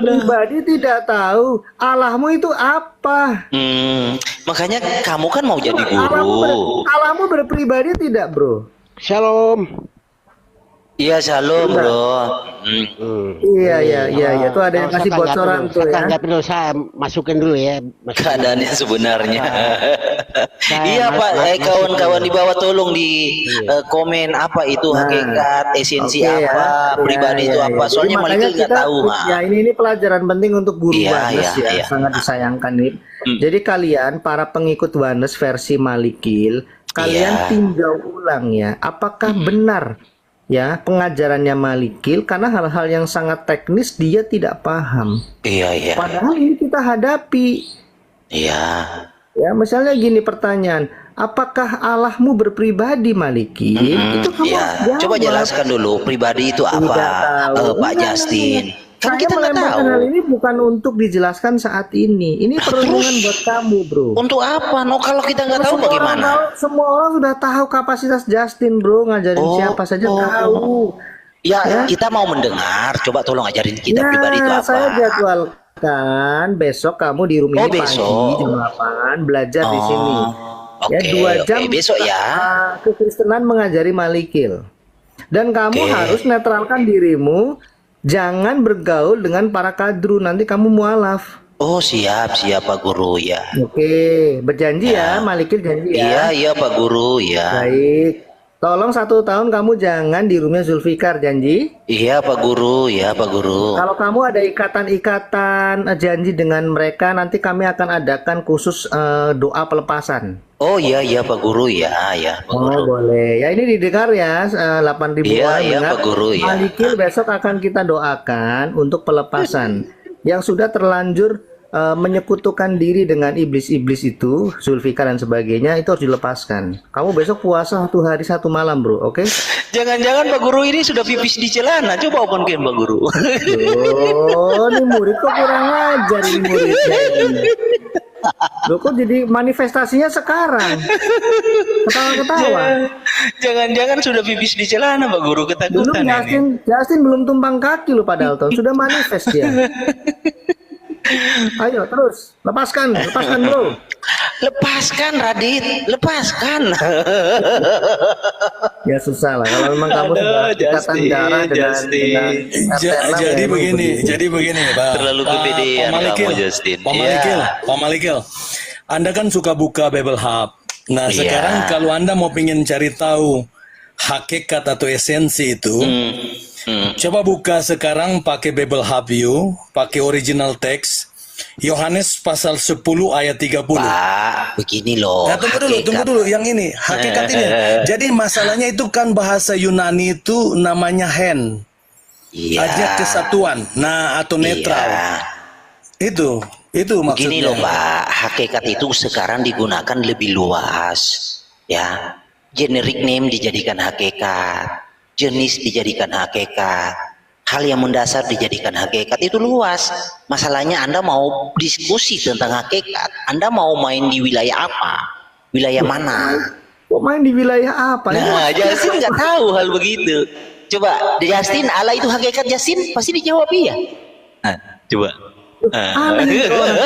pribadi tidak tahu, Allahmu itu apa? Makanya kamu kan mau jadi Allahmu, guru. Allahmu berpribadi tidak, bro? Shalom. Iya, shalom, bro. Iya. Tuh ada yang kasih bocoran tuh ya. Saya dulu, saya masukin dulu ya. Keadaannya sebenarnya. Iya, Saya Pak. masukin Kawan-kawan dulu. di bawah tolong di komen apa itu hakikat, esensi Oke, apa, ya. pribadi itu apa. Jadi Soalnya makanya Malikil nggak kita- tahu, Ya ini pelajaran penting untuk guru Iya, Wanes iya, ya, iya. sangat disayangkan nih. Jadi kalian para pengikut Wanes versi Malikil, kalian Iya. tinjau ulang ya, apakah benar ya pengajarannya Malikil, karena hal-hal yang sangat teknis dia tidak paham. Iya. Padahal ini kita hadapi. Iya. Ya, misalnya gini pertanyaan, apakah Allahmu berpribadi Malikil? Itu kamu Iya. harus jawab. Coba jelaskan dulu pribadi itu apa, tahu. Pak Enggak, Justin. Kan Saya kita nggak tahu. melemparkan hal ini bukan untuk dijelaskan saat ini. Ini perlindungan buat kamu, bro. Untuk apa? No, kalau kita nggak tahu bagaimana? Semua orang sudah tahu kapasitas Justin, bro. Ngajarin siapa saja tahu. Ya, kita mau mendengar. Coba tolong ajarin kita Ya, pribadi itu apa. saya jadwalkan besok kamu di room Oh, ini pagi besok. jam 8 belajar di sini. Ya, Oke, 2 jam besok ya. kekristenan mengajari Malikil. Dan kamu Oke. harus netralkan dirimu. Jangan bergaul dengan para kadru, nanti kamu mualaf. Oh, siap Pak Guru ya. Oke, berjanji ya, Malikil janji ya. Iya Pak Guru ya. Baik. Tolong 1 tahun kamu jangan di roomnya Zulfikar, janji. Iya Pak Guru ya Pak Guru. Kalau kamu ada ikatan-ikatan janji dengan mereka, nanti kami akan adakan khusus doa pelepasan. Oh iya Pak Guru ya Pak Guru. Oh boleh. Ya ini didengar ya 8.000 Iya, orang iya, dengar. Pak Guru, ya. Malikil besok akan kita doakan untuk pelepasan. Yang sudah terlanjur menyekutukan diri dengan iblis-iblis itu, Zulfikar dan sebagainya, itu harus dilepaskan. Kamu besok puasa 1 hari 1 malam, bro. Oke? Jangan-jangan Pak Guru ini sudah pipis di celana. Coba openkan Pak Guru. Oh, ini murid kok kurang ajar ini muridnya ini. Loh kok jadi manifestasinya sekarang? Ketawa-ketawa. Jangan-jangan sudah pipis di celana Pak Guru, Belum ketakutan ini. Justin belum tumpang kaki loh Pak Dalton, sudah manifest dia. Ayo terus, lepaskan bro. Lepaskan Radit, lepaskan. Ya susah lah, kalau memang kamu sudah ikatan darah dengan RT6 Jadi ya, begini, begitu. jadi begini, Pak. Terlalu kepedean kamu, Justin. Pak Malikil, Anda kan suka buka Bible Hub. Nah, Iya. sekarang kalau Anda mau pengen cari tahu hakikat atau esensi itu, coba buka sekarang pakai Bible Hub You, pakai original text, Yohanes pasal 10 ayat 30. Pak, begini loh. Nah, tunggu dulu, yang ini, hakikat ini. Jadi masalahnya itu kan bahasa Yunani itu namanya hen, Iya. artinya kesatuan, nah atau netral. Iya. Itu maksudnya. Begini loh Pak, hakikat itu sekarang digunakan lebih luas. Ya, generic name dijadikan hakikat, jenis dijadikan hakikat, hal yang mendasar dijadikan hakikat, itu luas. Masalahnya Anda mau diskusi tentang hakikat, Anda mau main di wilayah apa? Wilayah mana? Kok main di wilayah apa? Ini Nah, Justin nggak tahu hal begitu. Coba, Justin, Allah itu hakikat Justin? Pasti dijawab iya. Nah, coba. Aneh orang.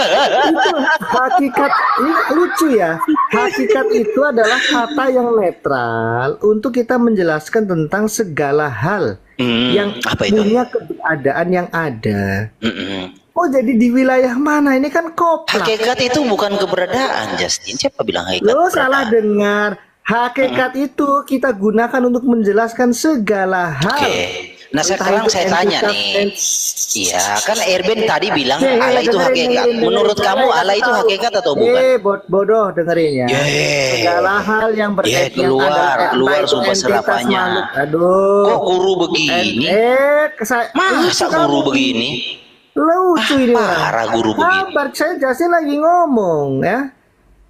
Itu hakikat, ini lucu ya. Hakikat itu adalah kata yang netral untuk kita menjelaskan tentang segala hal yang apa itu? punya keberadaan yang ada. Mm-mm. Oh jadi di wilayah mana? Ini kan koplak. Hakikat itu bukan keberadaan, Justin. Siapa bilang hakikat? Lo keberadaan? salah dengar. Hakikat itu kita gunakan untuk menjelaskan segala hal. Oke. Nah Entah sekarang itu saya tanya entitas, nih. Iya, kan Erben tadi bilang Nih, Allah itu dengerin, hakikat. dengerin, Menurut dengerin. kamu Saya Allah itu tahu. hakikat atau bukan? Bodoh dengerin ya. Segala hal yang berkaitan keluar sumpah serapannya. Aduh. Kok guru begini? Masa guru begini? Lucu ini orang. Parah guru begini. Sabar, saya jelasin lagi ngomong ya.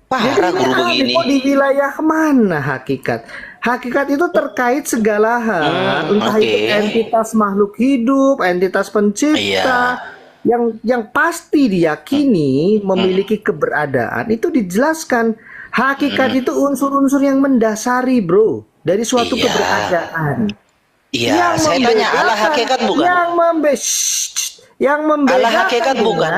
Parah guru begini. Kok di wilayah mana hakikat? Hakikat itu terkait segala hal, entah itu entitas makhluk hidup, entitas pencipta, yang pasti diyakini memiliki keberadaan itu dijelaskan. Hakikat itu unsur-unsur yang mendasari, bro, dari suatu keberadaan. Iya, saya tanya Allah hakikat bukan? Yang membedakan Allah hakikat bukan?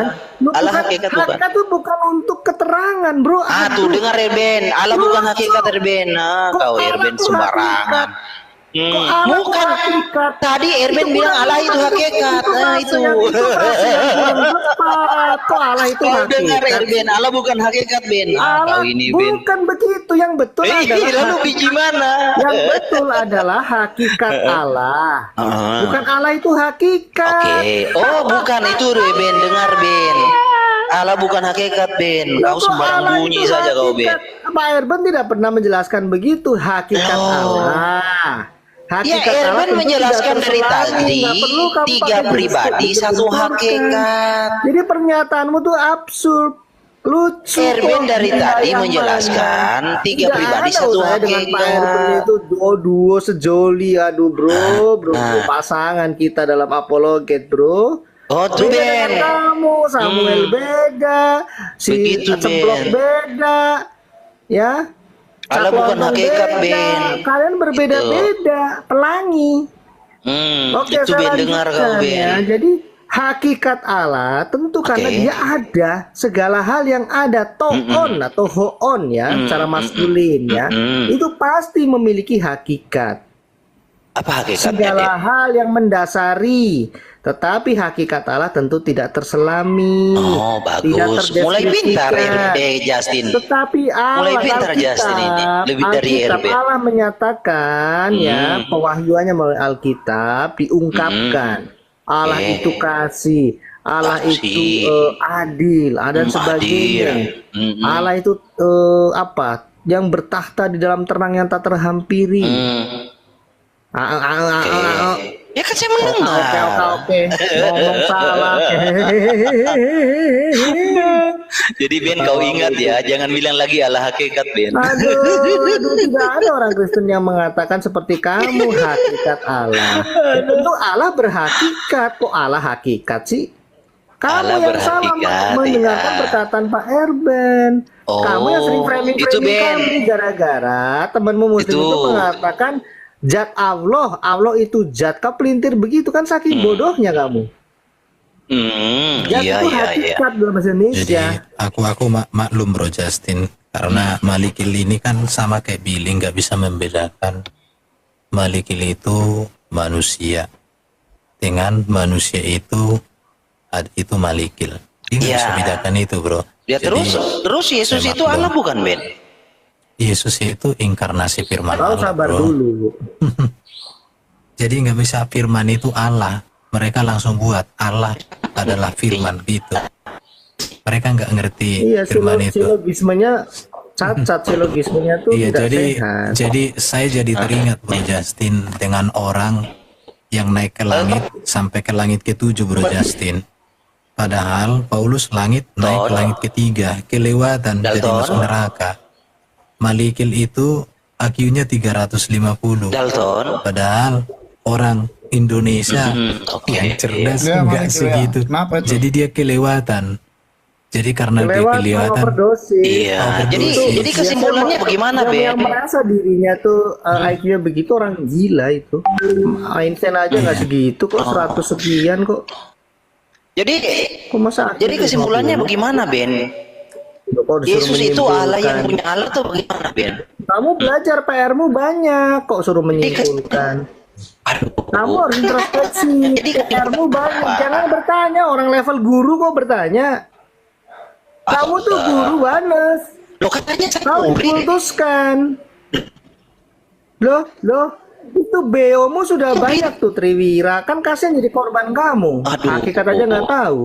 Allah hakikat bukan? Hakikat itu bukan untuk keterangan, bro. Tuh dengar Erben, Allah bukan hakikat Erben. Kau Erben sembarangan. Bukan. Tadi Erben bilang Allah itu hakikat. Itu. Kok Allah itu Kau hakikat? dengar Erben, Allah bukan hakikat Ben. Allah Kau ini Ben. bukan begitu, yang betul adalah Lalu biji mana? yang betul adalah hakikat Allah. Bukan Allah itu hakikat. Oke. Oh bukan itu Ben, dengar Ben. Allah bukan hakikat Ben. Kau Kok sembarang Allah bunyi itu saja kau Ben. hakikat? Pak Erben tidak pernah menjelaskan begitu hakikat Allah. Ya Hakikat Allah Erben tentu menjelaskan tidak dari terselami, tadi nggak perlu kamu 3 pakai pribadi disebut, 1 dibenturkan. hakikat. Jadi pernyataanmu tuh absurd, lucu. Erben dari Di tadi wilayah menjelaskan mana? 3 Nggak pribadi ada 1 saya dengan Pak Erben hakikat. itu duo sejoli, aduh bro, pasangan kita dalam apologet bro. Oh tuh Beda Ben. dengan kamu, Samuel beda, si Begitu, Ceplok Ben. beda, ya. Allah bukan Caplondong hakikat, beda. Ben. Kalian berbeda-beda, pelangi. Oke, Itu saya Ben dengar kau lanjutkan Ben. ya. Jadi hakikat Allah tentu karena dia ada, segala hal yang ada toon atau hoon ya, secara maskulin ya, itu pasti memiliki hakikat. Apa hakikatnya Segala Ben? hal yang mendasari, tetapi hakikat Allah tentu tidak terselami. Oh bagus. Mulai pintar Justin. Tetapi Allah, Mulai pintar Justin ini. Lebih dari Alkitab, Erben. Allah menyatakan ya, pewahyuannya melalui Alkitab diungkapkan. Allah itu kasih, Allah Kasih. itu adil, dan sebagainya. Allah itu apa? Yang bertahta di dalam terang yang tak terhampiri. Ya kan saya mendengar. Oke. Ngomong salah. Jadi Ben kau ingat ya, jangan bilang lagi Allah hakikat Ben. Aduh, tidak ada orang Kristen yang mengatakan seperti kamu hakikat Allah. Tentu Allah berhakikat, kok Allah hakikat sih? Kamu Allah yang salah berhakikat, mendengarkan ya. perkataan Pak Erben. Kamu yang sering framing itu, Ben. kami gara-gara temanmu muslim itu mengatakan zat Allah itu zat. Kau pelintir begitu kan, saking bodohnya kamu. Zat Iya itu iya iya. hakikat dalam bahasa Indonesia. Jadi aku maklum bro Justin, karena Malikil ini kan sama kayak Billy, nggak bisa membedakan Malikil itu manusia dengan manusia itu Malikil. Dia nggak bisa bedakan itu bro. Ya Jadi, terus Yesus saya itu maklum. Allah bukan Ben? Yesus itu inkarnasi firman Kau Allah sabar bro. dulu. Jadi nggak bisa firman itu Allah. Mereka langsung buat Allah adalah firman gitu. Mereka nggak ngerti Iya, firman itu. silogismenya cacat, silogismenya tuh Iya, tidak jadi sehat. saya jadi teringat Bro Justin dengan orang yang naik ke langit sampai ke langit ke-7 Bro Justin. Padahal Paulus naik ke langit ke-3, kelewatan jadi masuk neraka. Malikil itu IQ-nya 350. Dalton. Padahal orang Indonesia yang cerdas enggak segitu. Jadi dia kelewatan. Jadi karena dia kelewatan, overdosis. Iya. Jadi kesimpulannya bagaimana Yang Ben? merasa dirinya tuh IQ-nya begitu orang gila itu. Einstein aja nggak segitu kok, 100 sekian kok. Jadi Kok masa jadi akhirnya kesimpulannya dulu? bagaimana, Ben? Kok disuruh Yesus itu Allah yang menyimpulkan? punya Allah tuh bagaimana, Ben? Kamu belajar PR-mu banyak, kok suruh menyimpulkan. Aduh. Kamu harus introspeksi. Jadi PR-mu banyak. apa? Jangan bertanya, orang level guru kok bertanya. Kamu tuh guru, Banes. Loh, katanya saya Kau murid. dikultuskan. Loh, itu BO-mu sudah banyak tuh Triwira. Kan kasihan jadi korban kamu. Aduh. Hakikat aja nggak tahu.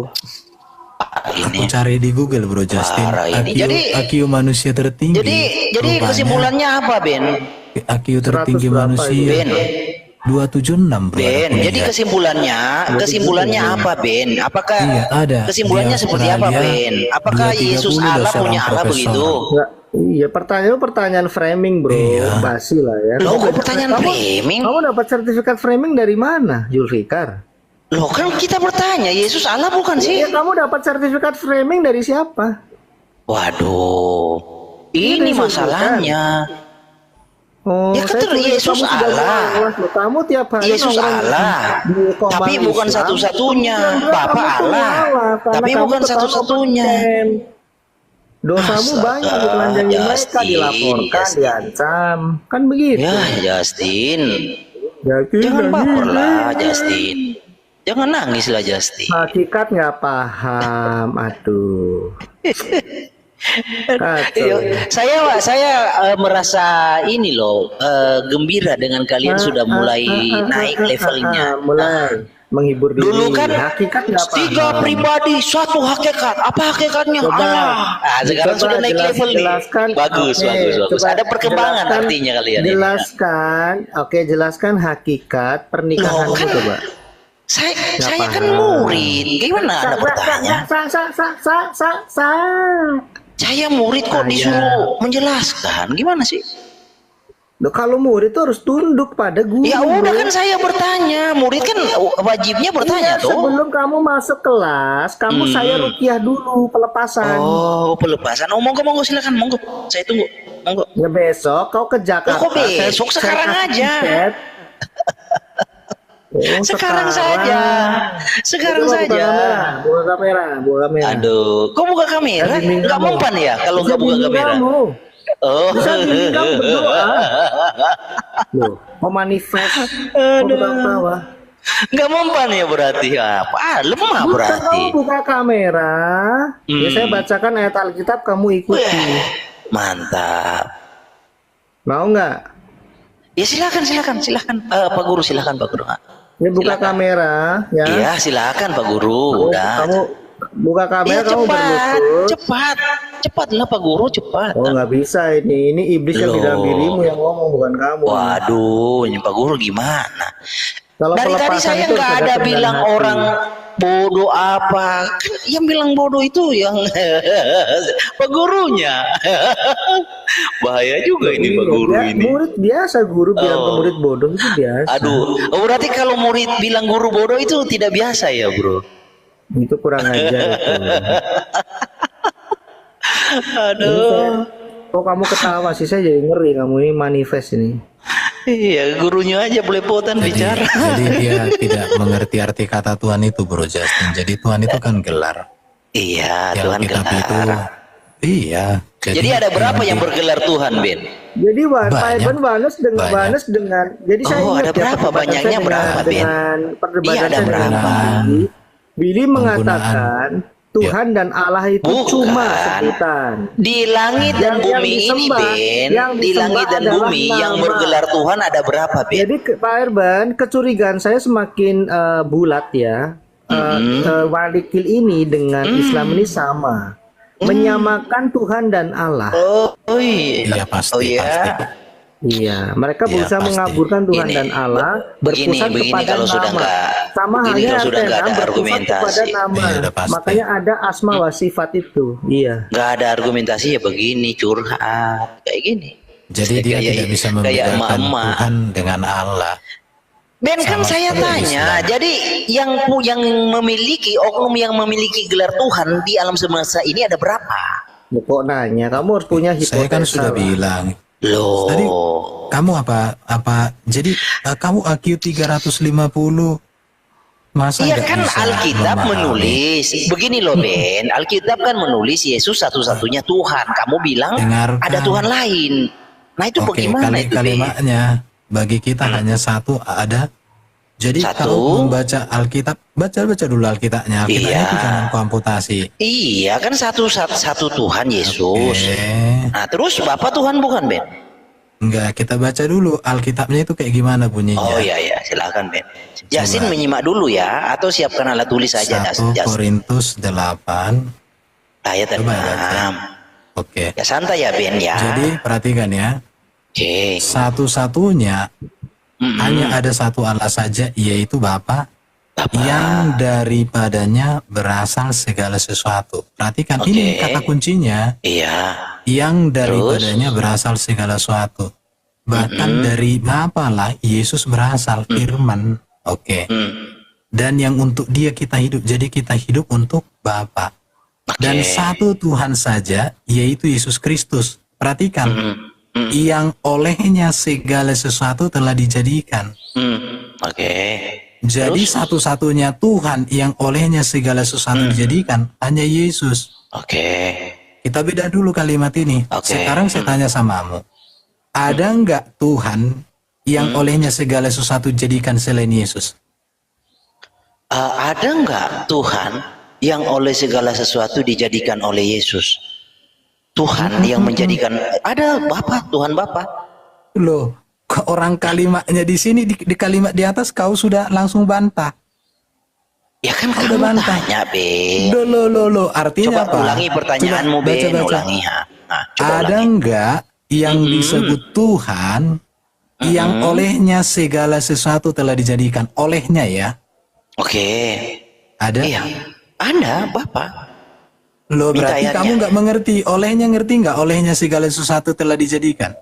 Ini. Aku cari di Google bro Justin. Parah ini. IQ manusia tertinggi. Jadi Rupanya kesimpulannya apa, Ben? IQ tertinggi 100 berapa manusia. Ben. 276 bro. Ben, aku jadi lihat. kesimpulannya apa, Ben? Apakah Iya, ada. kesimpulannya Di seperti apa, Australia, Ben? Apakah 230 Yesus ada Allah seorang punya Allah profesor. begitu? Nggak, iya, pertanyaan framing, bro. Iya. Basi lah ya. Loh, kok belajar- pertanyaan framing? Kamu dapat sertifikat framing dari mana, Julfikar? Loh, kan kita bertanya, Yesus Allah bukan Iya, sih? kamu dapat sertifikat framing dari siapa? Waduh, ini Yesus masalahnya. Oh, Ya, kan saya curiga Yesus kamu sudah Allah. malas loh. Kamu tiap hari Yesus nongkrong Allah, di Komang tapi bukan Islam. satu-satunya. Kemudian Bapak kamu tuh Allah, malas karena tapi kamu bukan terlalu satu-satunya. konten. Dosamu Astaga, banyak ditelanjangi mereka, Justin, dilaporkan, Justin. diancam. Kan begitu. Ya, Justin, Yakin jangan dan baper lah, gini. Justin. Jangan nangis lah, Justin. Hakikat nggak paham, aduh. Kacau. Iya, saya merasa ini loh gembira dengan kalian sudah mulai naik levelnya. Mulai menghibur diri. Dulu kan hakikat nggak tiga paham. pribadi satu hakikat. Apa hakikatnya? Coba, Allah. Nah, sekarang coba sudah naik level nih. jelaskan. Bagus, Oke, bagus. coba Ada perkembangan jelaskan- artinya kalian ini. Jelaskan, oke, jelaskan hakikat pernikahanmu Loh, kan coba. Saya kan paham. murid. Gimana Anda bertanya? Sa. Saya murid kok Saya. disuruh menjelaskan. Gimana sih? Loh, kalau murid itu harus tunduk pada guru. Ya udah kan saya bertanya. Murid kan wajibnya bertanya Iya, tuh. sebelum kamu masuk kelas, kamu saya rukiah dulu pelepasan. Oh, pelepasan. Oh, monggo silakan, monggo. Saya tunggu. Monggo. Ya besok kau ke Jakarta. Loh, kok besok? Sekarang kasih aja. tiket. Oh, Sekarang saja. Sekarang Coba saja. Buka kamera. Aduh, kok buka kamera? Bimbing Nggak kamu. mempan ya kalau Bisa nggak buka bimbing kamera? kamu. Oh. Bisa bimbing kamu berdoa. Loh, mau manifest. Mau ketawa. Nggak mempan ya berarti apa? Lemah berarti. Kamu buka kamera. Ya saya bacakan ayat Alkitab, kamu ikuti. Weh, mantap. Mau nggak? Ya silakan. Pak Guru silakan Pak Guru. Ya buka Silakan. kamera, ya. Iya silakan Pak Guru. Udah. Kamu buka kamera, Iya kamu berlutut. cepatlah Pak Guru cepat. Oh nggak bisa ini iblis yang di dalam Loh. dirimu yang ngomong, bukan kamu. Waduh, ini Pak Guru gimana? Kalau Dari tadi pelepasan saya itu nggak harus ada kerendahan bilang hati. orang bodoh apa. Kan yang bilang bodoh itu yang Pak Gurunya. Bahaya juga ini Pak Guru Ya, ini. murid biasa, guru bilang ke Oh. murid bodoh itu biasa. Aduh, berarti kalau murid bilang guru bodoh itu tidak biasa ya, Bro? Itu kurang ajar itu. Aduh. Kok kamu ketawa sih, saya jadi ngeri kamu ini manifest ini. Iya, gurunya aja belepotan bicara. Jadi dia tidak mengerti arti kata Tuhan itu bro Justin. Jadi Tuhan itu kan gelar. Iya, Yang Tuhan kitab itu. gelar. Iya. Jadi ada berapa yang bergelar Tuhan, Ben? Jadi Pak Banyak. Iban Banes dengan Banyak. Banes dengan jadi saya Oh, ingat ada ya, berapa? perdebatan Banyaknya saya berapa, Ben? dengan perdebatan Iya, ada saya dengan berapa? Billy mengatakan Tuhan dan Allah itu Bukan. cuma sebutan. Di langit dan Yang bumi ini, disembah- Ben. yang Di disembah langit dan adalah bumi yang nama. bergelar Tuhan ada berapa, Ben? Jadi Pak Irban, kecurigaan saya semakin bulat ya. Walikil ini dengan Islam ini sama, menyamakan Tuhan dan Allah. Oh iya. Iya pasti. Oh iya. Pasti. Iya, mereka Iya, berusaha pasti. mengaburkan Tuhan Ini, dan Allah, begini berpusat kepada kalau sudah nama. nggak- Sama begini halnya kalau sudah nggak ada berpusat argumentasi. kepada nama. Iya, udah pasti. Makanya ada asma wa sifat itu. Iya. Nggak ada argumentasi ya begini, curhat kayak gini. Jadi dia Kayak- tidak bisa kayak membedakan emak-emak. Tuhan dengan Allah. Ben kan Sama saya seperti tanya, Islam. jadi yang memiliki oknum yang memiliki gelar Tuhan di alam semesta ini ada berapa? Ya, kok nanya? Kamu harus punya hipotesa. Saya kan sudah lah. bilang. Loh. Tadi kamu apa jadi kamu IQ 350 Masa Iya nggak kan bisa Alkitab memahami? menulis begini loh Ben, Alkitab kan menulis Yesus satu-satunya Tuhan. Kamu bilang Dengarkan. ada Tuhan lain. Nah itu Oke, bagaimana itu Ben? kalimatnya bagi kita hanya satu ada. Jadi Satu. kalau membaca Alkitab, baca dulu Alkitabnya. Alkitabnya Iya. itu jangan kau amputasi. Iya kan satu Tuhan Yesus. Nah terus Bapak Tuhan bukan Ben? Enggak, kita baca dulu Alkitabnya itu kayak gimana bunyinya. Oh iya ya silakan Ben. Yasin Coba. menyimak dulu ya atau siapkan alat tulis saja 1 Korintus 8 ayat Coba baca. 6. Oke. Ya santai ya Ben ya. Jadi perhatikan ya. Oke. Satu-satunya hanya ada satu Allah saja, yaitu Bapa, yang daripadanya berasal segala sesuatu. Perhatikan, ini Oke. kata kuncinya, Iya. yang daripadanya berasal segala sesuatu. Bahkan dari Bapa lah Yesus berasal, firman. Oke. Dan yang untuk dia kita hidup, jadi kita hidup untuk Bapa. Dan satu Tuhan saja, yaitu Yesus Kristus. Perhatikan, yang olehnya segala sesuatu telah dijadikan. Oke. Jadi satu-satunya Tuhan yang olehnya segala sesuatu dijadikan hanya Yesus. Oke. Kita beda dulu kalimat ini. Oke. Sekarang saya tanya samamu, ada nggak Tuhan yang olehnya segala sesuatu dijadikan selain Yesus? Ada nggak Tuhan yang oleh segala sesuatu dijadikan oleh Yesus? Tuhan yang menjadikan, ada Bapa, Tuhan Bapa. Loh, kok orang kalimatnya di sini di kalimat di atas kau sudah langsung bantah. Ya kan Kau kamu udah bantah. tanya Ben. Loh, artinya Coba apa? ulangi pertanyaanmu Coba, Ben, baca. ulangi ha. Nah, coba Ada ulangi. nggak yang disebut Tuhan yang olehnya segala sesuatu telah dijadikan? Olehnya ya? Oke. Ada? Iya. Ada Bapa. Loh, Minta berarti ayatnya. kamu nggak mengerti. Olehnya ngerti nggak? Olehnya segala sesuatu telah dijadikan.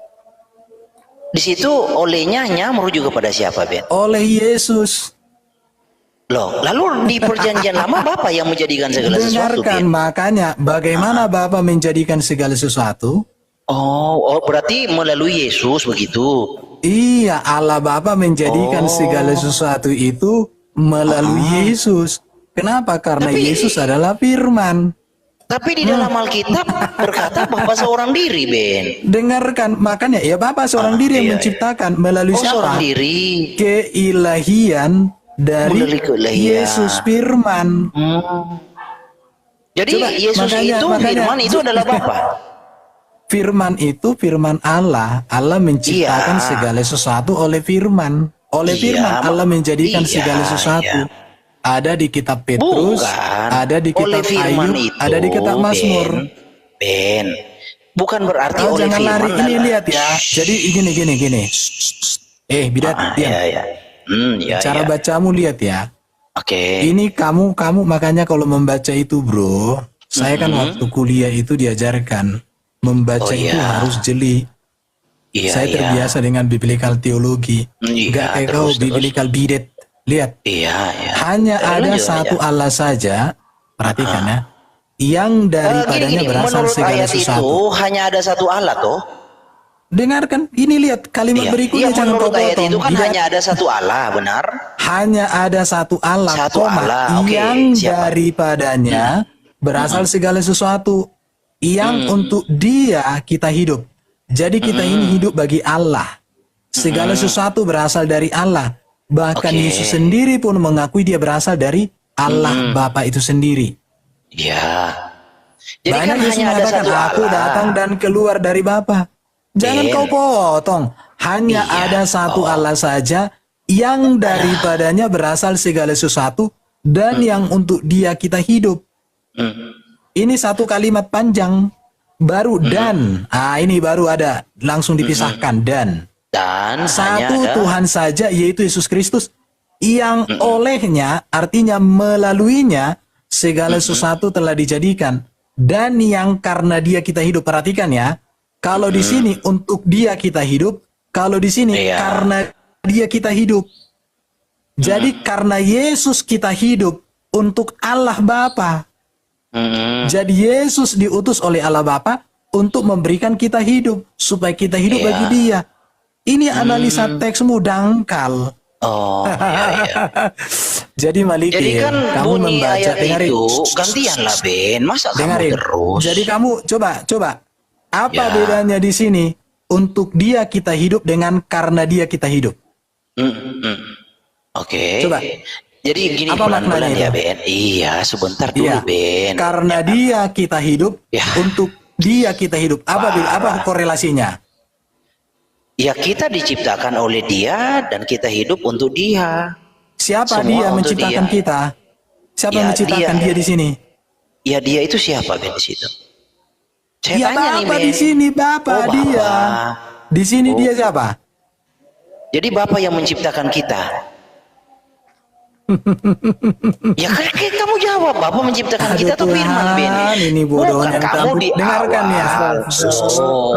Di situ olehnya hanya merujuk kepada siapa Ben? Oleh Yesus. Loh, lalu di perjanjian lama Bapa yang menjadikan segala sesuatu Dengarkan, Ben? makanya bagaimana Bapa menjadikan segala sesuatu? Oh, berarti melalui Yesus begitu. Iya, Allah Bapa menjadikan segala sesuatu itu melalui Yesus. Kenapa? Karena Tapi- Yesus adalah firman. Tapi di dalam Alkitab berkata Bapa seorang diri Ben. Dengarkan, makanya ya Bapa seorang diri yang iya, menciptakan melalui Oh siapa? seorang diri. Keilahian dari Melalui keilahian. Yesus firman. Jadi Coba, Yesus makanya- itu makanya- firman itu adalah Bapa. Firman itu firman Allah. Allah menciptakan Iya. segala sesuatu oleh firman. Oleh Iya, firman Allah menjadikan iya, segala sesuatu. iya. Ada di kitab Petrus, Bukan. ada di Oleh kitab firman Ayub, itu, ada di kitab Mazmur. Ben. Bukan berarti Kau oleh jangan firman. lari. Ini adalah- lihat ya. Jadi gini. Bidat, diam. Iya. Ya, Cara ya. bacamu lihat ya. Oke. Ini kamu makanya kalau membaca itu bro, saya kan waktu kuliah itu diajarkan membaca Oh, itu iya. harus jeli. Iya, Saya iya. terbiasa dengan biblical teologi, Iya, nggak kayak kau terus. biblical bidet. Lihat, Iya, iya. hanya Saya ada lanjut satu aja. Allah saja. Perhatikan ya, yang daripadanya Gini, berasal menurut segala ayat sesuatu. itu hanya ada satu Allah toh. Dengarkan, ini lihat kalimat Iya, berikutnya iya, jangan kau menurut ayat potong. itu kan Bidat. hanya ada satu Allah, benar? Hanya ada satu Allah, Satu Allah, oke, yang siapa? daripadanya berasal segala sesuatu, yang untuk Dia kita hidup. Jadi kita ini hidup bagi Allah. Segala sesuatu berasal dari Allah. Bahkan Oke. Yesus sendiri pun mengakui Dia berasal dari Allah Bapa itu sendiri. Iya. Jadi Banyak kan Yesus hanya ada mengatakan, satu aku Allah. datang dan keluar dari Bapa. Jangan Ben. kau potong. Hanya Iya. ada satu Allah saja yang daripadanya berasal segala sesuatu dan yang untuk Dia kita hidup. Ini satu kalimat panjang. Baru dan. Ini baru ada. Langsung dipisahkan dan. Dan hanya Satu ada Tuhan saja yaitu Yesus Kristus yang olehnya artinya melaluinya segala sesuatu telah dijadikan dan yang karena Dia kita hidup. Perhatikan ya. Kalau di sini untuk Dia kita hidup, kalau di sini Iya. karena Dia kita hidup. Jadi karena Yesus kita hidup untuk Allah Bapa. Jadi Yesus diutus oleh Allah Bapa untuk memberikan kita hidup supaya kita hidup Iya. bagi Dia. Ini analisa teksmu dangkal. Oh, iya, iya. Jadi Maliki, Jadi kan kamu bunyi membaca, ayat dengarin. itu gantian lah Ben. Masa Dengarin. kamu terus? Jadi kamu coba apa Ya. bedanya di sini untuk dia kita hidup dengan karena dia kita hidup? Oke. Coba. Jadi gini Apa pelan-pelan maknanya ya itu? Ben. Iya, sebentar dulu Iya. Ben. Karena dia kita hidup, Ya. untuk dia kita hidup. Apa korelasinya? Ya kita diciptakan oleh Dia dan kita hidup untuk Dia. Siapa Semua dia untuk menciptakan dia. kita? Siapa Ya, yang menciptakan dia. dia di sini? Ya Dia itu siapa Ben di situ? Saya Ya tanya nih Bapak Ben. di sini, Bapak Oh, dia. Bapak. Di sini Oh. dia siapa? Jadi Bapak yang menciptakan kita. Ya kan kamu jawab, Bapak menciptakan kita atau Firman Ben? Ini bodohnya. Bukan kamu di Dengarkan ya. awal. Oh.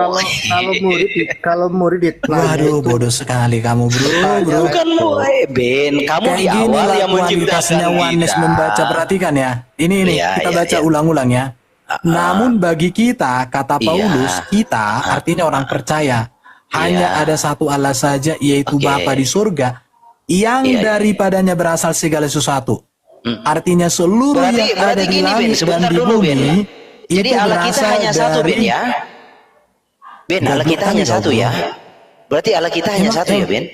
Kalau murid Waduh, bodoh sekali kamu, bro. Bukan Ben, kamu Kayak di gini awal lah yang menciptakan kualitasnya Oneness kita. membaca. Perhatikan ya. Ini Iya, kita iya, baca iya. ulang-ulang ya. Namun bagi kita, kata Iya. Paulus, kita artinya orang percaya. Hanya ada satu Allah saja, yaitu Oke. Bapa di surga, yang Iya, iya. daripadanya berasal segala sesuatu. Artinya seluruh yang ada Berarti di gini Ben, langit dan sebentar di dulu Ben. bumi, Jadi itu Allah kita berasal hanya satu Ben dari- ya. Ben, Allah Goblok kita kali hanya kau, satu bro. ya. Berarti Allah kita hanya Emang- satu ya Ben.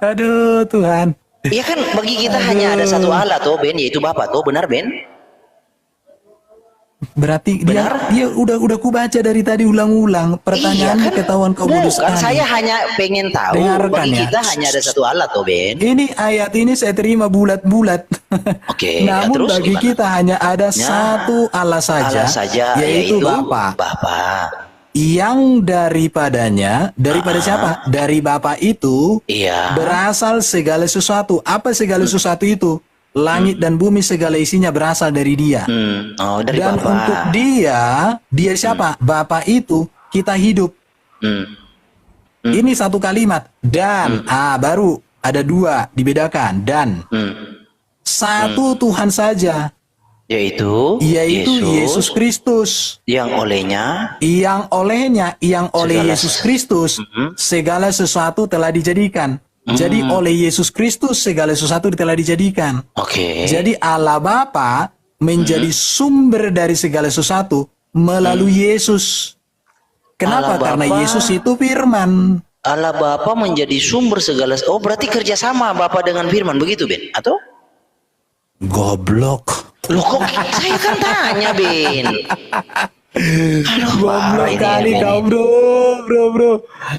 Aduh Tuhan. Iya kan bagi kita hanya ada satu Allah tuh Ben, yaitu Bapa tuh, benar Ben? Berarti Benar? dia udah kubaca dari tadi ulang-ulang. Pertanyaannya kan? ketahuan kau bodoh Bukan, sekali. saya hanya pengen tahu Dengarkan bagi ya. kita hanya ada satu Allah tuh Ben. Ini ayat ini saya terima bulat-bulat. Oke, Namun terus bagi gimana? kita hanya ada satu Allah saja, Allah saja yaitu Bapa. Yang daripada siapa? Dari Bapa itu Iya. berasal segala sesuatu. Apa segala sesuatu itu? Langit dan bumi segala isinya berasal dari Dia. Oh, dari Dan Bapa. untuk dia siapa? Bapa itu kita hidup. Hmm. Ini satu kalimat. Dan baru ada dua dibedakan. Dan satu Tuhan saja, Yaitu Yesus Kristus. yang olehnya Yang oleh Segala Yesus Kristus segala sesuatu telah dijadikan. Jadi oleh Yesus Kristus segala sesuatu telah dijadikan. oke. Jadi Allah Bapa menjadi sumber dari segala sesuatu melalui Yesus. Kenapa? Allah Karena Bapa- Yesus itu firman. Allah Bapa menjadi sumber segala. Oh, berarti kerjasama Bapa dengan Firman begitu Ben? Atau? Goblok. Loh kok saya kan tanya Ben. Aduh, parah Goblok ini kali Ben. kau bro.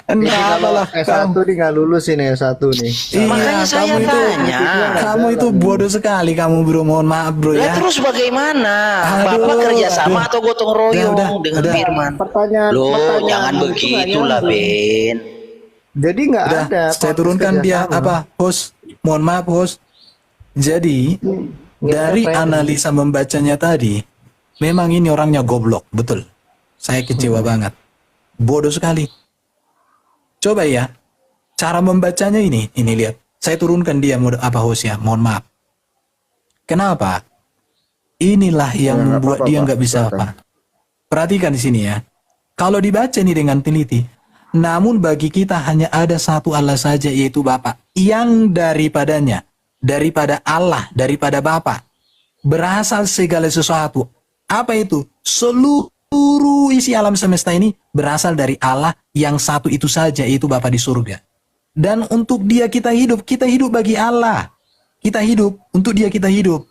Kenapa lah S1 nih nggak lulus ini S1 nih. Makanya saya tanya. Kamu itu bodoh sekali kamu bro. Mohon maaf bro Lah ya. terus bagaimana? Aduh, Bapak kerjasama aduh. atau gotong royong dengan udah. Firman? Pertanyaan Jangan itu nggak begitulah nyambung. Ben. Jadi nggak Udah, ada. saya turunkan dia host. Mohon maaf host. Jadi dari analisa membacanya tadi, memang ini orangnya goblok, betul. Saya kecewa banget, bodoh sekali. Coba ya, cara membacanya ini lihat. Saya turunkan dia host ya, mohon maaf. Kenapa? Inilah yang membuat dia nggak bisa apa. Perhatikan di sini ya. Kalau dibaca ini dengan teliti, namun bagi kita hanya ada satu Allah saja yaitu Bapa, yang daripadanya, daripada Allah, daripada Bapa, berasal segala sesuatu. Apa itu? Seluruh isi alam semesta ini berasal dari Allah yang satu itu saja, yaitu Bapa di surga. Dan untuk Dia kita hidup bagi Allah. Kita hidup, untuk Dia kita hidup.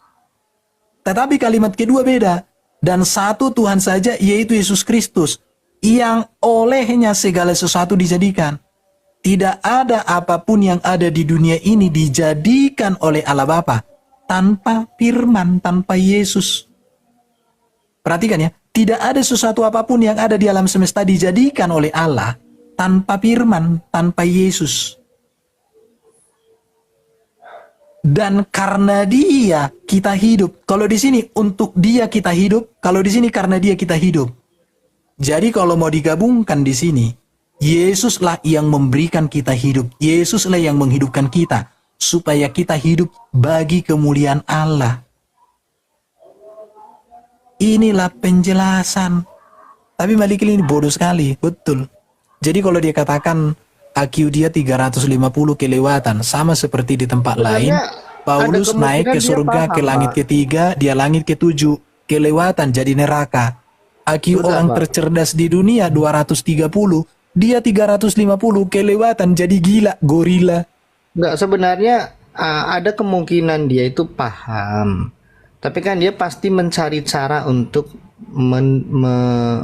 Tetapi kalimat kedua beda. Dan satu Tuhan saja, yaitu Yesus Kristus, yang olehnya segala sesuatu dijadikan. Tidak ada apapun yang ada di dunia ini dijadikan oleh Allah Bapa tanpa firman, tanpa Yesus. Perhatikan ya, tidak ada sesuatu apapun yang ada di alam semesta dijadikan oleh Allah tanpa firman, tanpa Yesus. Dan karena Dia kita hidup. Kalau di sini untuk Dia kita hidup, kalau di sini karena Dia kita hidup. Jadi kalau mau digabungkan di sini, Yesuslah yang memberikan kita hidup. Yesuslah yang menghidupkan kita supaya kita hidup bagi kemuliaan Allah. Inilah penjelasan. Tapi Malik ini bodoh sekali, betul. Jadi kalau dia katakan IQ dia 350 kelewatan, sama seperti di tempat lain, Paulus naik ke dia surga, paham, ke langit Pak. ketiga, dia langit ketujuh, kelewatan jadi neraka. Aki Betul, orang Pak. tercerdas di dunia 230, dia 350, kelewatan jadi gila, gorila. Nggak, sebenarnya ada kemungkinan dia itu paham. Tapi kan dia pasti mencari cara untuk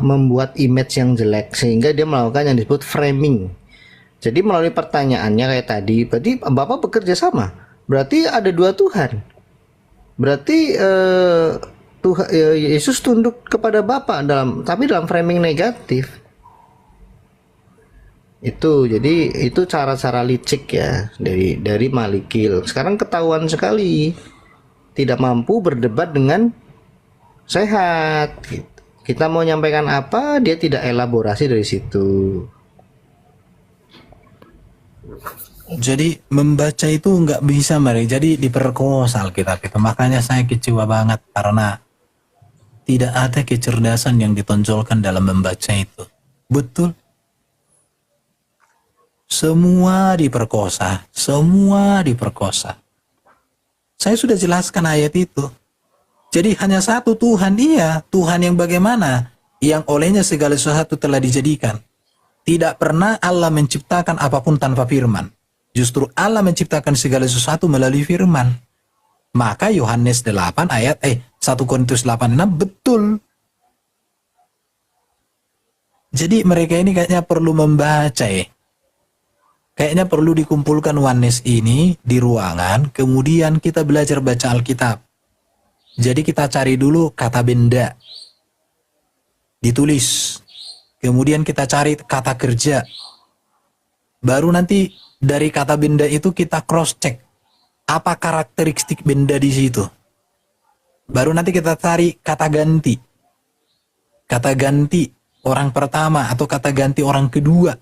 membuat image yang jelek, sehingga dia melakukan yang disebut framing. Jadi melalui pertanyaannya kayak tadi, berarti Bapak bekerja sama. Berarti ada dua Tuhan. Berarti Tuhan Yesus tunduk kepada Bapa tapi dalam framing negatif. Jadi itu cara-cara licik ya dari Malikil. Sekarang ketahuan sekali tidak mampu berdebat dengan sehat. Gitu. Kita mau nyampaikan apa, dia tidak elaborasi dari situ. Jadi membaca itu nggak bisa, Mari. Jadi diperkosa Alkitab itu. Makanya saya kecewa banget karena tidak ada kecerdasan yang ditonjolkan dalam membaca itu. Betul. Semua diperkosa. Semua diperkosa. Saya sudah jelaskan ayat itu. Jadi hanya satu Tuhan, iya. Tuhan yang bagaimana? Yang olehnya segala sesuatu telah dijadikan. Tidak pernah Allah menciptakan apapun tanpa firman. Justru Allah menciptakan segala sesuatu melalui firman. Maka Yohanes 8 ayat 1 Korintus 8:6 betul. Jadi mereka ini kayaknya perlu membaca ya. Kayaknya perlu dikumpulkan oneness ini di ruangan, kemudian kita belajar baca Alkitab. Jadi kita cari dulu kata benda. Ditulis. Kemudian kita cari kata kerja. Baru nanti dari kata benda itu kita cross check apa karakteristik benda di situ. Baru nanti kita cari kata ganti. Kata ganti orang pertama atau kata ganti orang kedua.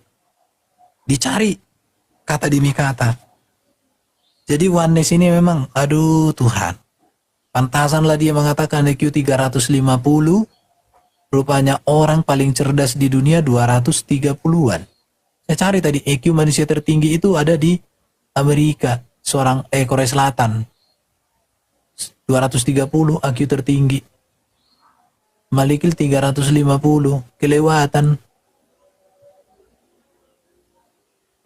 Dicari kata demi kata. Jadi oneness ini memang, aduh Tuhan. Pantasanlah dia mengatakan IQ 350, rupanya orang paling cerdas di dunia 230-an. Saya cari tadi IQ manusia tertinggi itu ada di Amerika, Korea Selatan. 230 IQ tertinggi. Malikil 350, kelewatan.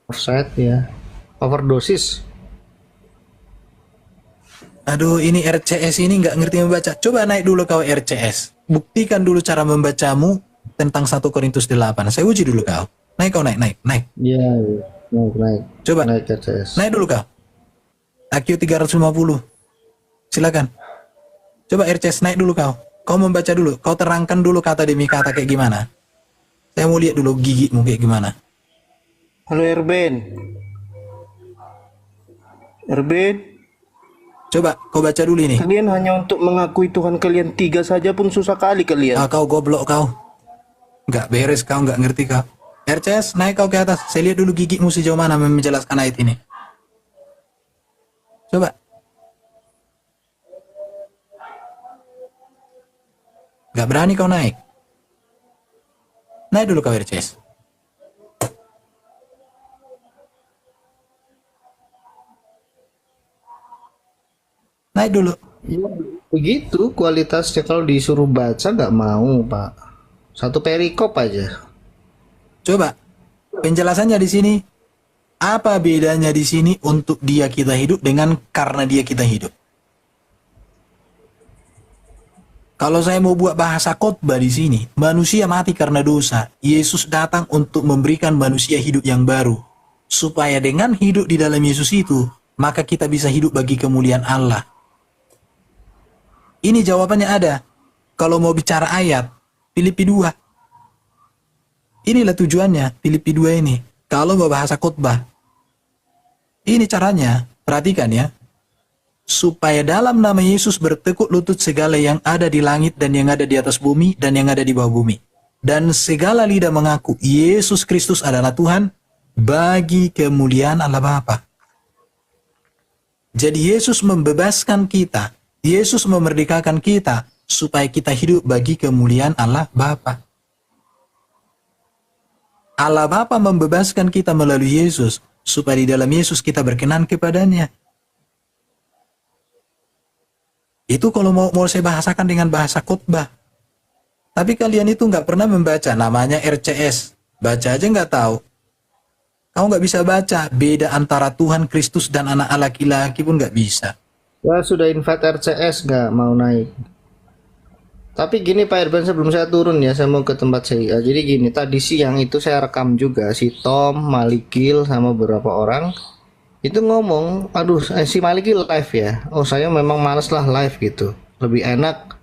Offset ya. Overdosis. Aduh, ini RCS ini nggak ngerti membaca. Coba naik dulu kau RCS. Buktikan dulu cara membacamu tentang 1 Korintus 8. Saya uji dulu kau. Naik kau, naik. Iya, naik. Coba. Naik RCS. Naik dulu kau. IQ 350. Silakan. Coba RCS naik dulu kau. Kau membaca dulu. Kau terangkan dulu kata demi kata kayak gimana. Saya mau lihat dulu gigimu kayak gimana. Halo Erben. Coba kau baca dulu ini. Kalian hanya untuk mengakui Tuhan kalian 3 saja pun susah kali kalian. Kau goblok kau. Nggak beres kau, nggak ngerti kau. RCS naik kau ke atas. Saya lihat dulu gigimu sejauh mana menjelaskan ayat ini. Coba. Nggak berani kau naik. Naik dulu kau RCS. Naik dulu. Ya, begitu kualitasnya kalau disuruh baca nggak mau, Pak. Satu perikop aja. Coba. Penjelasannya di sini. Apa bedanya di sini untuk dia kita hidup dengan karena dia kita hidup? Kalau saya mau buat bahasa khotbah di sini, manusia mati karena dosa. Yesus datang untuk memberikan manusia hidup yang baru. Supaya dengan hidup di dalam Yesus itu, maka kita bisa hidup bagi kemuliaan Allah. Ini jawabannya ada. Kalau mau bicara ayat, Filipi 2. Inilah tujuannya, Filipi 2 ini. Kalau mau bahasa khotbah. Ini caranya, perhatikan ya. Supaya dalam nama Yesus bertekuk lutut segala yang ada di langit dan yang ada di atas bumi dan yang ada di bawah bumi. Dan segala lidah mengaku Yesus Kristus adalah Tuhan bagi kemuliaan Allah Bapa. Jadi Yesus membebaskan kita. Yesus memerdekakan kita supaya kita hidup bagi kemuliaan Allah Bapa. Allah Bapa membebaskan kita melalui Yesus supaya di dalam Yesus kita berkenan kepadanya. Itu kalau mau saya bahasakan dengan bahasa khotbah. Tapi kalian itu nggak pernah membaca, namanya RCS. Baca aja nggak tahu. Kamu nggak bisa baca beda antara Tuhan Kristus dan anak laki-laki pun nggak bisa. Ya sudah invite RCS nggak mau naik. Tapi gini Pak Irban, sebelum saya turun ya, saya mau ke tempat saya. Jadi gini, tadi siang itu saya rekam juga si Tom, Malikil sama beberapa orang itu ngomong, aduh si Malikil live ya. Oh saya memang males lah live gitu. Lebih enak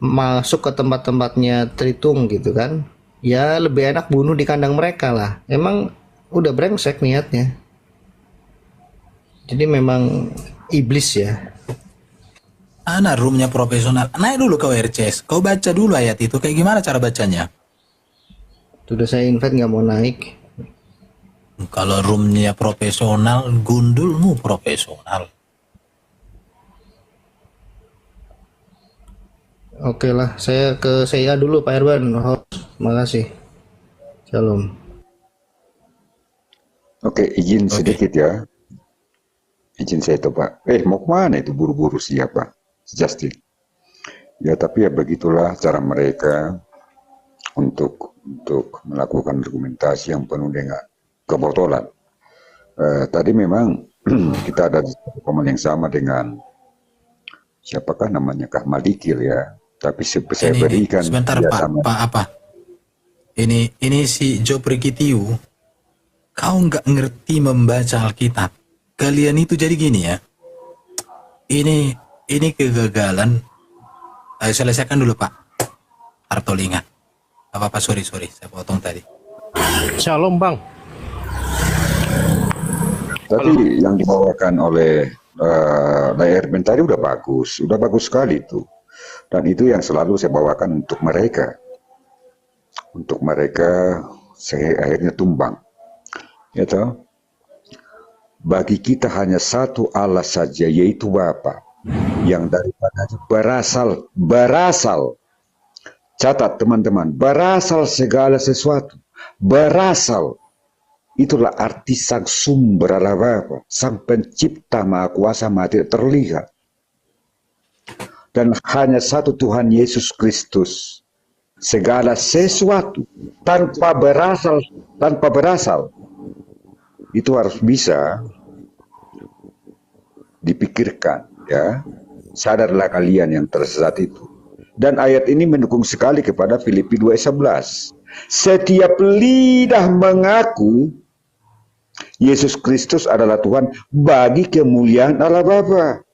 masuk ke tempat-tempatnya Tritung gitu kan. Ya lebih enak bunuh di kandang mereka lah. Emang udah brengsek niatnya. Jadi memang iblis ya. Anak roomnya profesional. Naik dulu ke RCS. Kau baca dulu ayat itu. Kayak gimana cara bacanya? Sudah saya invite nggak mau naik. Kalau roomnya profesional, gundulmu profesional. Oke lah, saya ke saya dulu Pak Irwan. Makasih. Shalom. Oke, izin sedikit ya. Izin saya itu Pak. Mau kemana itu buru-buru siapa? Justin. Ya tapi ya begitulah cara mereka untuk melakukan argumentasi yang penuh dengan kebotolan. Tadi memang kita ada di komen yang sama dengan siapakah namanya Kak Malikil ya. Tapi saya berikan sebentar Pak, apa? Ini si Job Rikitiu. Kau nggak ngerti membaca Alkitab. Kalian itu jadi gini ya. Ini kegagalan. Selesaikan dulu Pak Artolinga. Apa-apa, sorry, saya potong tadi. Shalom Bang. Tapi yang dibawakan oleh Irban tadi udah bagus sekali itu. Dan itu yang selalu saya bawakan untuk mereka. Untuk mereka saya akhirnya tumbang. Ya toh? Bagi kita hanya satu Allah saja, yaitu Bapa, yang daripadanya berasal, catat teman-teman, berasal segala sesuatu, berasal, itulah arti sang sumber Allah Bapa, sang pencipta maha kuasa maha tidak terlihat, dan hanya satu Tuhan Yesus Kristus, segala sesuatu tanpa berasal, itu harus bisa dipikirkan ya. Sadarlah kalian yang tersesat itu. Dan ayat ini mendukung sekali kepada Filipi 2:11. Setiap lidah mengaku Yesus Kristus adalah Tuhan bagi kemuliaan Allah Bapa.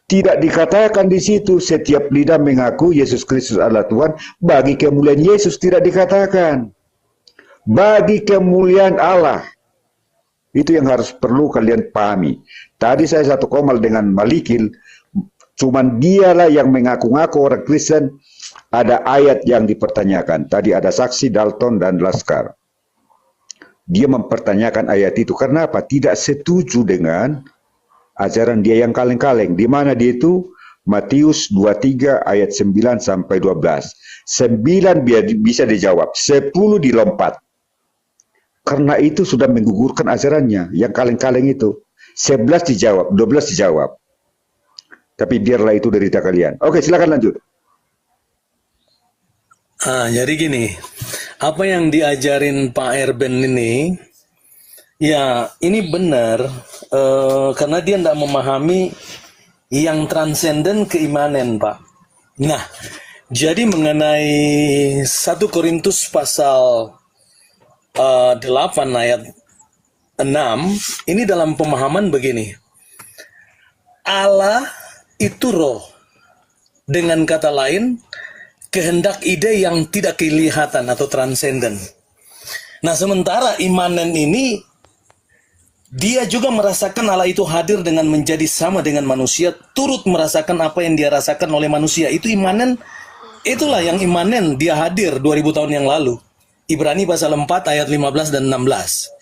Tidak dikatakan di situ setiap lidah mengaku Yesus Kristus adalah Tuhan bagi kemuliaan Yesus, tidak dikatakan. Bagi kemuliaan Allah. Itu yang harus perlu kalian pahami. Tadi saya satu komal dengan Malikil, cuman dialah yang mengaku-ngaku orang Kristen. Ada ayat yang dipertanyakan. Tadi ada saksi Dalton dan Laskar. Dia mempertanyakan ayat itu. Karena apa? Tidak setuju dengan ajaran dia yang kaleng-kaleng. Di mana dia itu? Matius 23 ayat 9 sampai 12. 9 bisa dijawab, 10 dilompat. Karena itu sudah menggugurkan ajarannya, yang kaleng-kaleng itu. 11 dijawab, 12 dijawab. Tapi biarlah itu derita kalian. Oke, silakan lanjut. Jadi gini, apa yang diajarin Pak Irban ini, ya ini benar, karena dia tidak memahami yang transenden keimanan, Pak. Nah, jadi mengenai 1 Korintus pasal 8 ayat 6, ini dalam pemahaman begini. Allah itu roh. Dengan kata lain, kehendak ide yang tidak kelihatan atau transenden. Nah, sementara imanen ini, dia juga merasakan Allah itu hadir dengan menjadi sama dengan manusia, turut merasakan apa yang dia rasakan oleh manusia. Itu imanen, itulah yang imanen, dia hadir 2000 tahun yang lalu. Ibrani pasal 4 ayat 15 dan 16.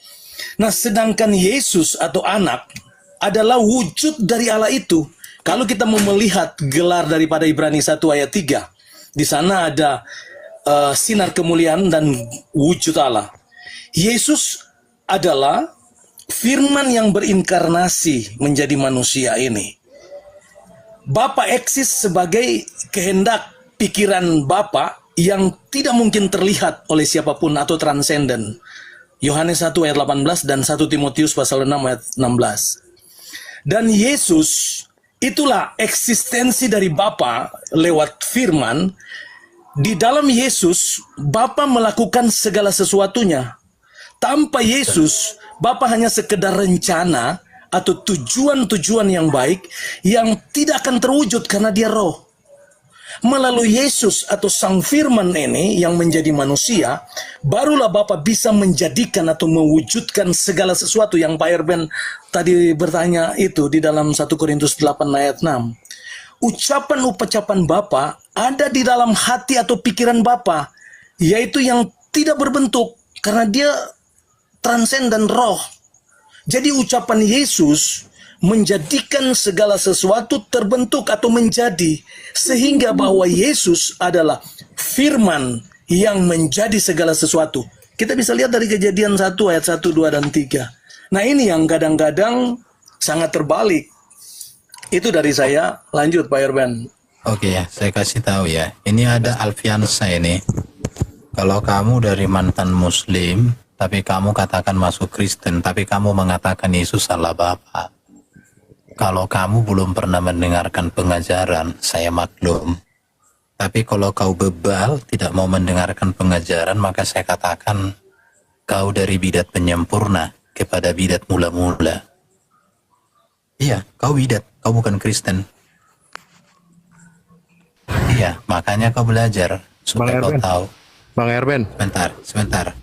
Nah, sedangkan Yesus atau anak adalah wujud dari Allah itu. Kalau kita mau melihat gelar daripada Ibrani 1 ayat 3, di sana ada sinar kemuliaan dan wujud Allah. Yesus adalah firman yang berinkarnasi menjadi manusia ini. Bapa eksis sebagai kehendak pikiran Bapa yang tidak mungkin terlihat oleh siapapun atau transenden. Yohanes 1 ayat 18 dan 1 Timotius pasal 6 ayat 16. Dan Yesus, itulah eksistensi dari Bapa lewat firman. Di dalam Yesus, Bapa melakukan segala sesuatunya. Tanpa Yesus, Bapa hanya sekedar rencana atau tujuan-tujuan yang baik yang tidak akan terwujud karena dia roh. Melalui Yesus atau Sang Firman ini yang menjadi manusia, barulah Bapa bisa menjadikan atau mewujudkan segala sesuatu yang Pak Erben tadi bertanya itu di dalam 1 Korintus 8 ayat 6. Ucapan-ucapan Bapa ada di dalam hati atau pikiran Bapa, yaitu yang tidak berbentuk karena dia transenden roh. Jadi ucapan Yesus menjadikan segala sesuatu terbentuk atau menjadi, sehingga bahwa Yesus adalah firman yang menjadi segala sesuatu. Kita bisa lihat dari Kejadian 1 ayat 1, 2, dan 3. Nah ini yang kadang-kadang sangat terbalik. Itu dari saya. Lanjut Pak Erben. Oke ya, saya kasih tahu ya. Ini ada Alfiansa ini. Kalau kamu dari mantan Muslim, tapi kamu katakan masuk Kristen, tapi kamu mengatakan Yesus adalah Bapa. Kalau kamu belum pernah mendengarkan pengajaran, saya maklum. Tapi kalau kau bebal, tidak mau mendengarkan pengajaran, maka saya katakan kau dari bidat penyempurna kepada bidat mula-mula. Iya, kau bidat, kau bukan Kristen. Iya, makanya kau belajar supaya kau tahu. Bang Erben. Sebentar.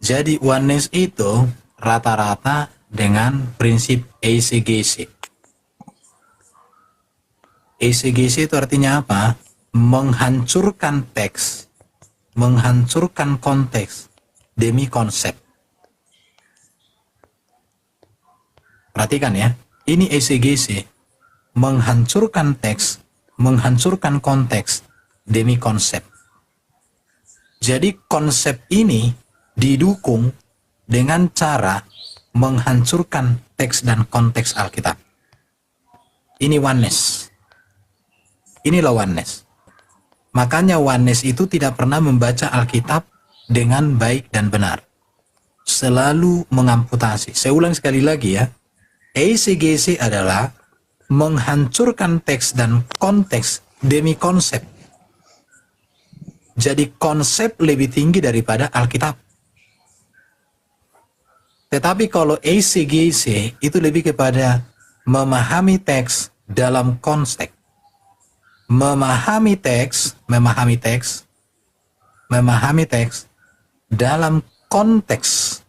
Jadi oneness itu rata-rata dengan prinsip exegesi. Exegesi itu artinya apa? Menghancurkan teks, menghancurkan konteks demi konsep. Perhatikan ya, ini exegesi, menghancurkan teks, menghancurkan konteks demi konsep. Jadi konsep ini didukung dengan cara menghancurkan teks dan konteks Alkitab. Ini oneness. Inilah oneness. Makanya oneness itu tidak pernah membaca Alkitab dengan baik dan benar. Selalu mengamputasi. Saya ulang sekali lagi ya. Exegesi adalah menghancurkan teks dan konteks demi konsep. Jadi konsep lebih tinggi daripada Alkitab. Tetapi kalau exegesi itu lebih kepada memahami teks dalam konteks. Memahami teks dalam konteks.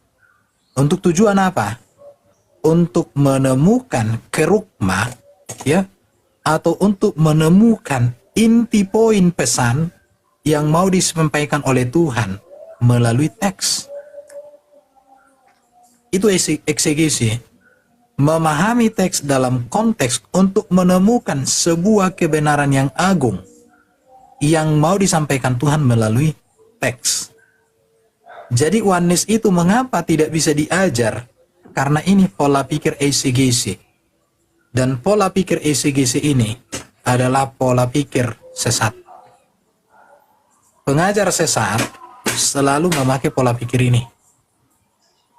Untuk tujuan apa? Untuk menemukan kerukma, ya, atau untuk menemukan inti poin pesan yang mau disampaikan oleh Tuhan melalui teks. Itu eksegesi. Memahami teks dalam konteks untuk menemukan sebuah kebenaran yang agung yang mau disampaikan Tuhan melalui teks. Jadi oneness itu mengapa tidak bisa diajar? Karena ini pola pikir eksegesi. Dan pola pikir eksegesi ini adalah pola pikir sesat. Pengajar sesat selalu memakai pola pikir ini.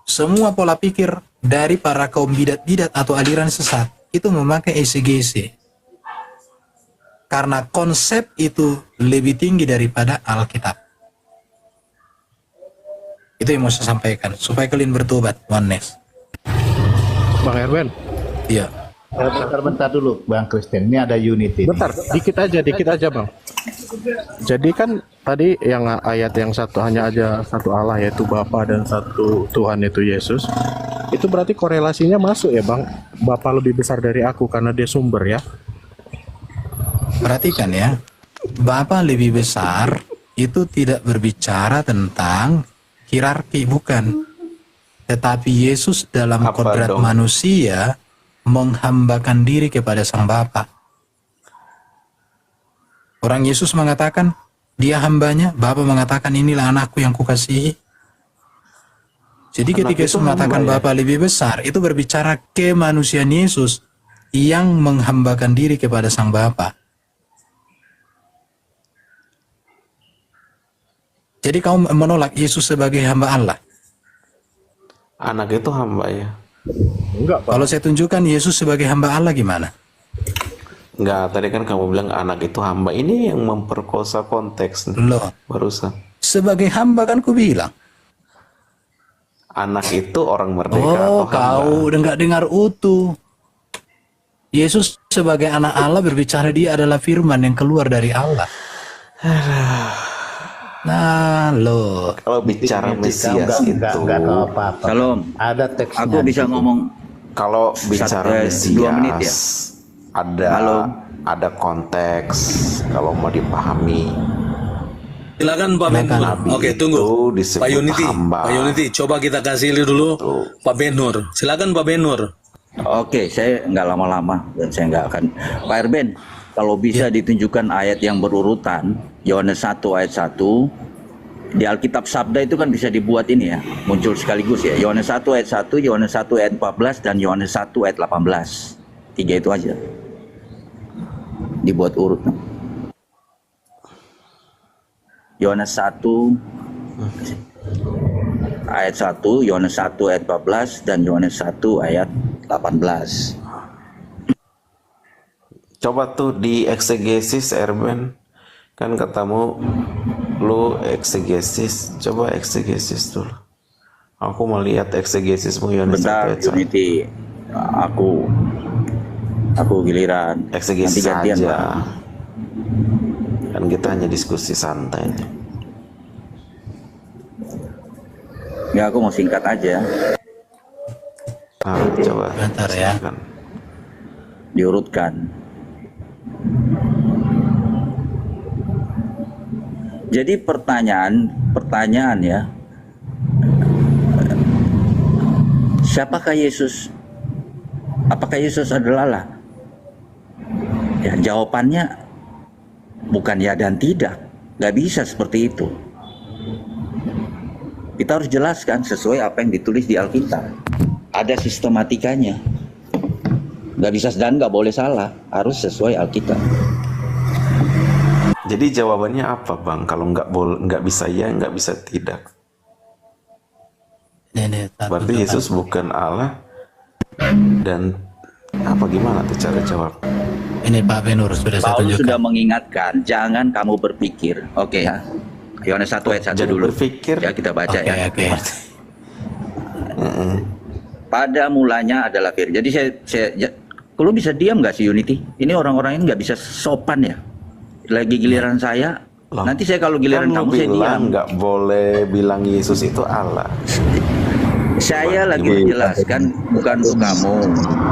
Semua pola pikir dari para kaum bidat-bidat atau aliran sesat itu memakai eksegesi. Karena konsep itu lebih tinggi daripada Alkitab. Itu yang mau saya sampaikan supaya kalian bertobat, oneness. Bang Erben. Iya. Bentar dulu Bang Kristen, ini ada unity. Bentar, dikit aja Bang. Jadi kan tadi yang ayat yang satu hanya aja satu Allah yaitu Bapa dan satu Tuhan yaitu Yesus. Itu berarti korelasinya masuk ya Bang. Bapa lebih besar dari aku karena dia sumber ya. Perhatikan ya. Bapa lebih besar itu tidak berbicara tentang hierarki, bukan. Tetapi Yesus dalam kodrat manusia menghambakan diri kepada Sang Bapa. Orang Yesus mengatakan, dia hambanya, Bapa mengatakan inilah anakku yang kukasihi. Jadi ketika Yesus mengatakan Bapa lebih besar, itu berbicara kemanusiaan Yesus. yang menghambakan diri kepada Sang Bapa. Jadi kamu menolak Yesus sebagai hamba Allah? Anak itu hamba ya. Enggak, Pak. Kalau saya tunjukkan Yesus sebagai hamba Allah gimana? Enggak, tadi kan kamu bilang anak itu hamba. Ini yang memperkosa konteks nih, Loh, barusan. sebagai hamba kan ku bilang. Anak itu orang merdeka Oh, atau hamba? kau udah nggak dengar utuh. Yesus sebagai anak Allah berbicara dia adalah firman yang keluar dari Allah. Nah, loh. Kalau bicara Mesias itu, enggak tahu apa-apa. Kalau Ada teksnya. aku bisa ngomong kalau bicara Mesias, 2 menit ya? ada konteks kalau mau dipahami. Silakan Pak Silakan. Benhur. Oke, tunggu. Itu disebut Pak Unity. hamba. Pak Unity, coba kita kasih dulu Pak Benhur. Silakan Pak Benhur. Oke, saya nggak lama-lama dan saya nggak akan. Pak Erben, kalau bisa ditunjukkan ayat yang berurutan, Yohanes 1 ayat 1, di Alkitab Sabda itu kan bisa dibuat ini ya, muncul sekaligus ya. Yohanes 1 ayat 1, Yohanes 1 ayat 14, dan Yohanes 1 ayat 18. 3 itu aja. Dibuat urut. Yohanes 1 ayat 1, Yohanes 1 ayat 14, dan Yohanes 1 ayat 18. Coba tuh di eksegesis, Erben. Kan katamu lu eksegesis, coba eksegesis dulu. Aku mau lihat eksegesismu Yohanes 1 Bentar, ayat 1. Unity. Aku giliran. Eksegesis Nanti gantian, aja. Pak. Kan kita hanya diskusi santai nih. Ya, aku mau singkat aja. Nah, coba. Bentar ya. Silakan. Diurutkan. Jadi pertanyaan ya. Siapakah Yesus? Apakah Yesus adalah Allah? Ya, jawabannya bukan ya dan tidak. Gak bisa seperti itu. Kita harus jelaskan sesuai apa yang ditulis di Alkitab. Ada sistematikanya. Gak bisa dan gak boleh salah. Harus sesuai Alkitab. Jadi jawabannya apa, Bang? Kalau nggak bisa ya, nggak bisa tidak. Berarti Yesus bukan Allah dan apa gimana tuh cara jawab? Ini Pak Benhur sudah saya Paulus tunjukkan. sudah mengingatkan, jangan kamu berpikir. Oke ya. Yohanes 1 ayat 1 Jadi dulu. berpikir. Ya, kita baca ya. Oke. Pada mulanya adalah firman. Jadi kalau bisa diam nggak sih Unity? Ini orang-orang ini nggak bisa sopan ya. Lagi giliran saya, Loh, nanti saya kalau giliran kan lu kamu saya diam. bilang nggak boleh bilang Yesus itu Allah. Saya lagi menjelaskan, bukan untuk kamu.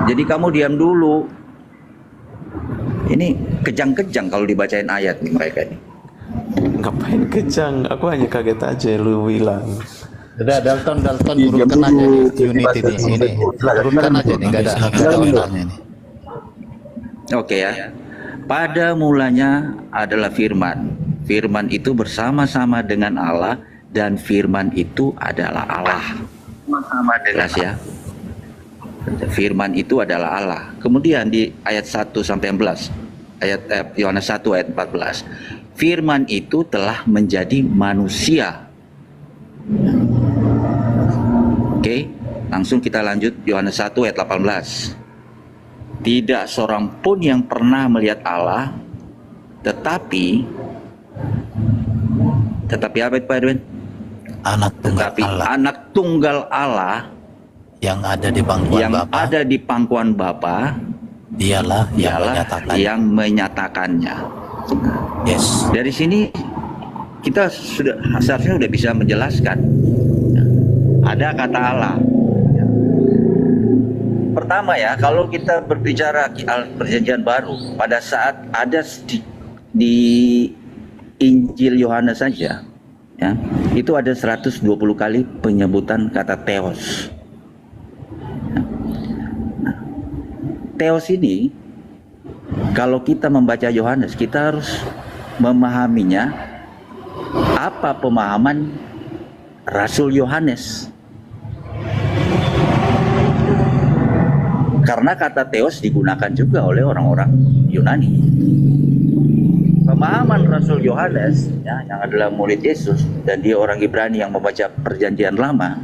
Jadi kamu diam dulu. Ini kejang-kejang kalau dibacain ayat nih mereka ini. Ngapain kejang? Aku hanya kaget aja lu bilang. Udah, Dalton urutkan aja nih, Unity nih. Ini urutkan aja nih, nggak ada nih. Oke ya. Pada mulanya adalah firman. Firman itu bersama-sama dengan Allah dan firman itu adalah Allah. Sama dengan ya. Firman itu adalah Allah. Kemudian di ayat 1 sampai 14, ayat Yohanes 1 ayat 14. Firman itu telah menjadi manusia. Oke, langsung kita lanjut Yohanes 1 ayat 18. Tidak seorang pun yang pernah melihat Allah, tetapi apa itu Pak Edwin? Anak tunggal Tetapi Allah anak tunggal Allah yang ada di pangkuan yang Bapa, ada di pangkuan Bapa, dialah yang dialah menyatakan. yang menyatakannya. Yes. Dari sini kita seharusnya sudah bisa menjelaskan. Ada kata Allah. Pertama ya, kalau kita berbicara perjanjian baru, pada saat ada di Injil Yohanes saja, ya, itu ada 120 kali penyebutan kata theos. Nah, theos ini, kalau kita membaca Yohanes, kita harus memahaminya. Apa pemahaman Rasul Yohanes? Karena kata theos digunakan juga oleh orang-orang Yunani. Pemahaman Rasul Yohanes ya, yang adalah murid Yesus dan dia orang Ibrani yang membaca Perjanjian Lama,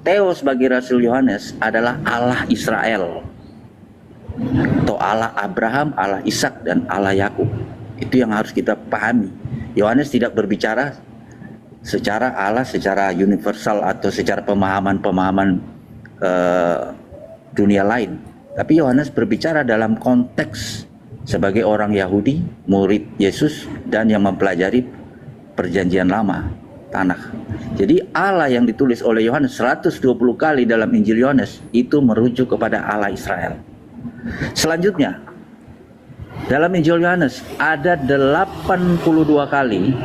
theos bagi Rasul Yohanes adalah Allah Israel atau Allah Abraham, Allah Ishak dan Allah Yakub. Itu yang harus kita pahami. Yohanes tidak berbicara secara Allah secara universal atau secara pemahaman dunia lain, tapi Yohanes berbicara dalam konteks sebagai orang Yahudi, murid Yesus dan yang mempelajari Perjanjian Lama Tanakh. Jadi Allah yang ditulis oleh Yohanes 120 kali dalam Injil Yohanes itu merujuk kepada Allah Israel. Selanjutnya dalam Injil Yohanes ada 82 kali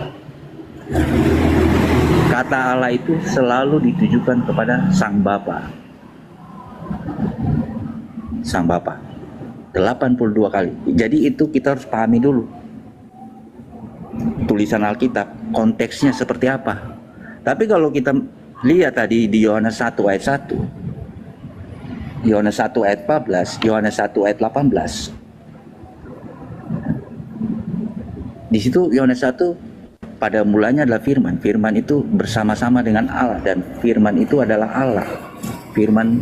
kata Allah itu selalu ditujukan kepada Sang Bapa. Sang Bapa 82 kali. Jadi itu kita harus pahami dulu tulisan Alkitab konteksnya seperti apa. Tapi kalau kita lihat tadi di Yohanes 1 ayat 1, Yohanes 1 ayat 14, Yohanes 1 ayat 18, di situ Yohanes 1, pada mulanya adalah firman. Firman itu bersama-sama dengan Allah dan firman itu adalah Allah. Firman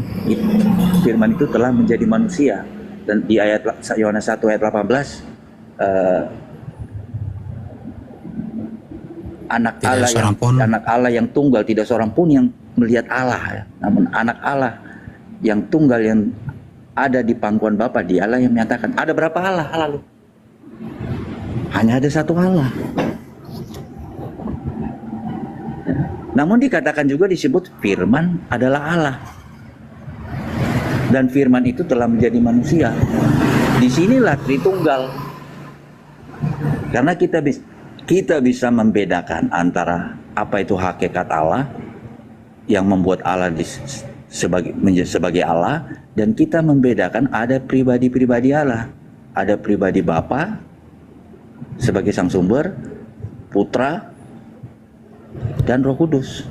itu telah menjadi manusia. Dan di ayat Yohanes 1 ayat 18, anak Allah yang tunggal, tidak seorang pun yang melihat Allah ya. Namun anak Allah yang tunggal yang ada di pangkuan Bapa, dialah yang menyatakan. Ada berapa Allah lalu? Hanya ada satu Allah. Namun dikatakan juga disebut firman adalah Allah. Dan firman itu telah menjadi manusia. Disinilah Tritunggal. Karena kita bisa membedakan antara apa itu hakikat Allah yang membuat Allah sebagai Allah, dan kita membedakan ada pribadi-pribadi Allah. Ada pribadi Bapa sebagai sang sumber, Putra, dan Roh Kudus.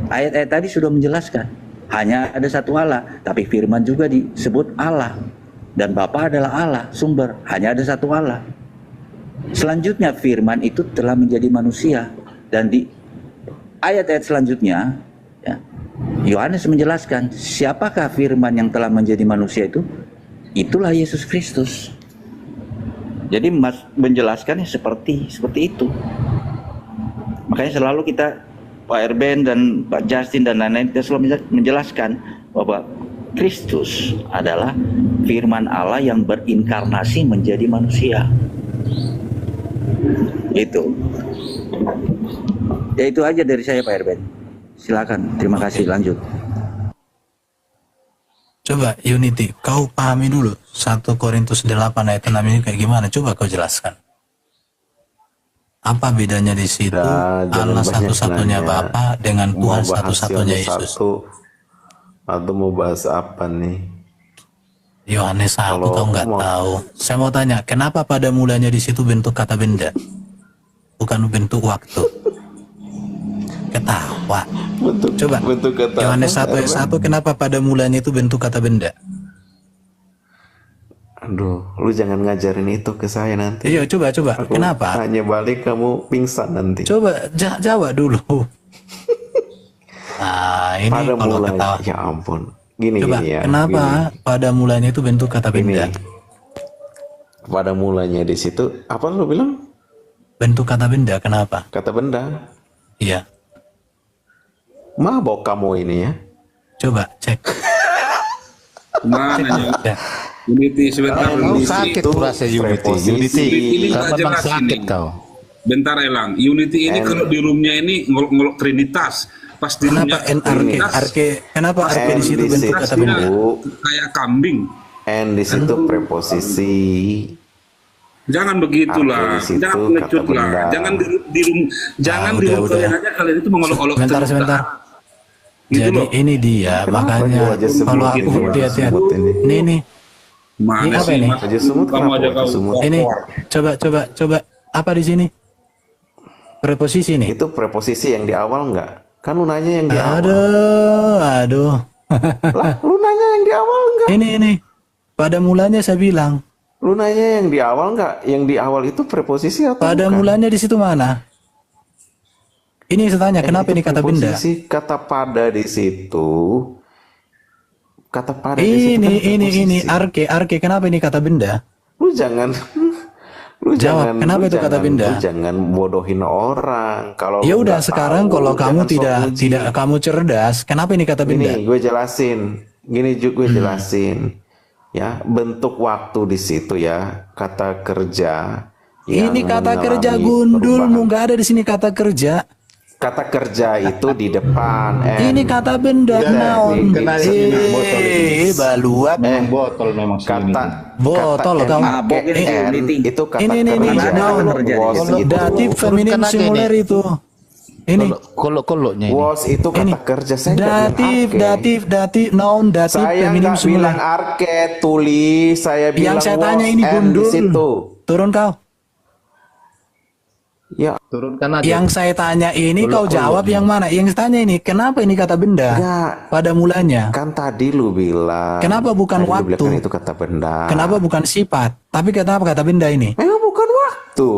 Ayat-ayat tadi sudah menjelaskan hanya ada satu Allah, tapi firman juga disebut Allah, dan Bapa adalah Allah sumber, hanya ada satu Allah. Selanjutnya firman itu telah menjadi manusia, dan di ayat-ayat selanjutnya ya, Yohanes menjelaskan siapakah firman yang telah menjadi manusia itu. Itulah Yesus Kristus. Jadi menjelaskannya seperti itu. Makanya selalu kita, Pak Erben dan Pak Justin dan lain-lain, kita selalu menjelaskan bahwa Kristus adalah firman Allah yang berinkarnasi menjadi manusia. Itu. Ya itu aja dari saya, Pak Erben. Silakan, terima kasih, lanjut. Coba Unity, kau pahami dulu 1 Korintus 8 ayat 6 ini kayak gimana? Coba kau jelaskan. Apa bedanya di situ Allah satu-satunya Bapa dengan Tuhan satu-satunya Yesus? Atau mau bahas apa nih? Yohanes 1 kau nggak tahu. Saya mau tanya, kenapa pada mulanya di situ bentuk kata benda, bukan bentuk waktu? Ketawa. Coba Yohanes 1 ayat 1, kenapa pada mulanya itu bentuk kata benda? Aduh, lu jangan ngajarin itu ke saya nanti. Iya, coba. Aku kenapa? Hanya balik kamu pingsan nanti. Coba jawab dulu. Nah, ini pada kalau mulanya, ketawa. ya ampun. Gini ya. Kenapa pada mulanya itu bentuk kata benda? Pada mulanya di situ, apa lu bilang? Bentuk kata benda, kenapa? Kata benda. Iya. Mabok kamu ini ya. Coba cek. Mana ya? Unity sebentar. Sakit rasa Unity. Memang sakit kau. Bentar Elang. Unity ini kalau di roomnya ini ngolok Trinitas. Pas di roomnya kenapa arke di situ bentuk kata benda? Kayak kambing. And di situ preposisi. Jangan begitulah. Jangan pengecut lah. Jangan di room. Jangan di room kalian aja kalian itu mengolok-olok. Sebentar. Jadi ini dia, makanya kalau aku hati-hati. Nih. Mana apa ini? Ini coba apa di sini? Preposisi nih. Itu preposisi yang di awal enggak? Kan lu nanya yang di awal. Aduh. Lah, lu nanya yang di awal enggak? Ini. Pada mulanya saya bilang. Lu nanya yang di awal enggak? Yang di awal itu preposisi atau Pada bukan? mulanya di situ mana? Ini saya tanya, kenapa itu ini kata benda? preposisi kata pada di situ. Kata pada di situ kan Ini preposisi. arke, kenapa ini kata benda? Lu jangan Jawab, kenapa itu kata benda? Lu jangan bodohin orang. Kalau Ya lu udah, nggak sekarang tahu, kalau kamu jangan sok muji. tidak kamu cerdas, kenapa ini kata benda? Gini, gue jelasin. Gini juga gue jelasin. Ya, bentuk waktu di situ ya, kata kerja. Ini yang kata kerja mengalami gundulmu, perubahan. nggak ada di sini kata kerja. Kata kerja itu di depan. Ini kata benda, naon. Baluat. Botol memang Botol kata kamu. itu kata Ini kerja. naon. Was itu. Datif feminim singular itu. Ini koloknya ini. Was itu kata kerja. Saya nggak bilang arke. datif, naon, datif Saya feminim nggak bilang singular. arke, tulis. Saya bilang Yang saya tanya was ini and gundul. di situ. Turun kau. Ya, Turunkan aja. Yang saya tanya ini kau jawab yang mana? Yang saya tanya ini kenapa ini kata benda? enggak. Pada mulanya. Kan tadi lu bilang. Kenapa bukan tadi lu waktu? bilang kan itu kata benda. Kenapa bukan sifat? Tapi kenapa kata benda ini? Memang bukan waktu.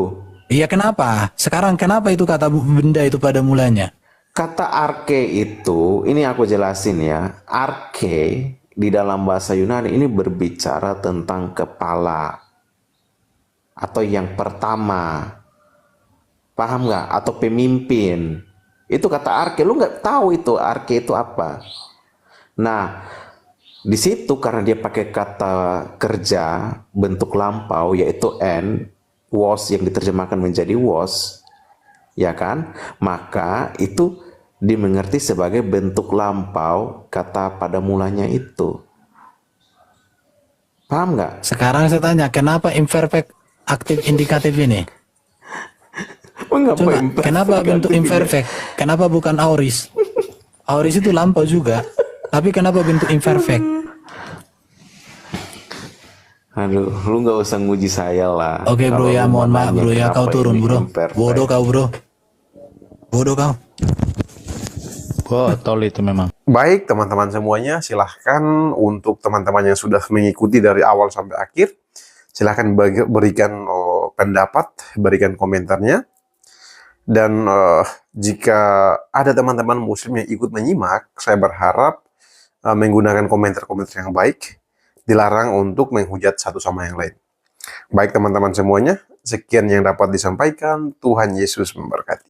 Iya kenapa? Sekarang kenapa itu kata benda itu pada mulanya? Kata arke itu, ini aku jelasin ya. Arke di dalam bahasa Yunani ini berbicara tentang kepala. Atau yang pertama. Paham nggak? Atau pemimpin. Itu kata arke. Lu nggak tahu itu arke itu apa. Nah, di situ karena dia pakai kata kerja bentuk lampau yaitu n, was yang diterjemahkan menjadi was, ya kan? Maka itu dimengerti sebagai bentuk lampau kata pada mulanya itu. Paham nggak? Sekarang saya tanya kenapa imperfect aktif indikatif ini? Coba, kenapa bentuk imperfect? Kenapa bukan auris? Auris itu lampau juga. Tapi kenapa bentuk imperfect? Aduh, lu nggak usah nguji saya lah. Oke bro Kalau ya, lu mohon mau maaf nanya bro ya, kenapa kau turun ini bro. imperfect. Bodoh kau bro. Bodoh kau. Botol itu memang. Baik teman-teman semuanya, silahkan untuk teman-teman yang sudah mengikuti dari awal sampai akhir, silahkan berikan pendapat, berikan komentarnya. Dan jika ada teman-teman muslim yang ikut menyimak, saya berharap menggunakan komentar-komentar yang baik, dilarang untuk menghujat satu sama yang lain. Baik teman-teman semuanya, sekian yang dapat disampaikan. Tuhan Yesus memberkati.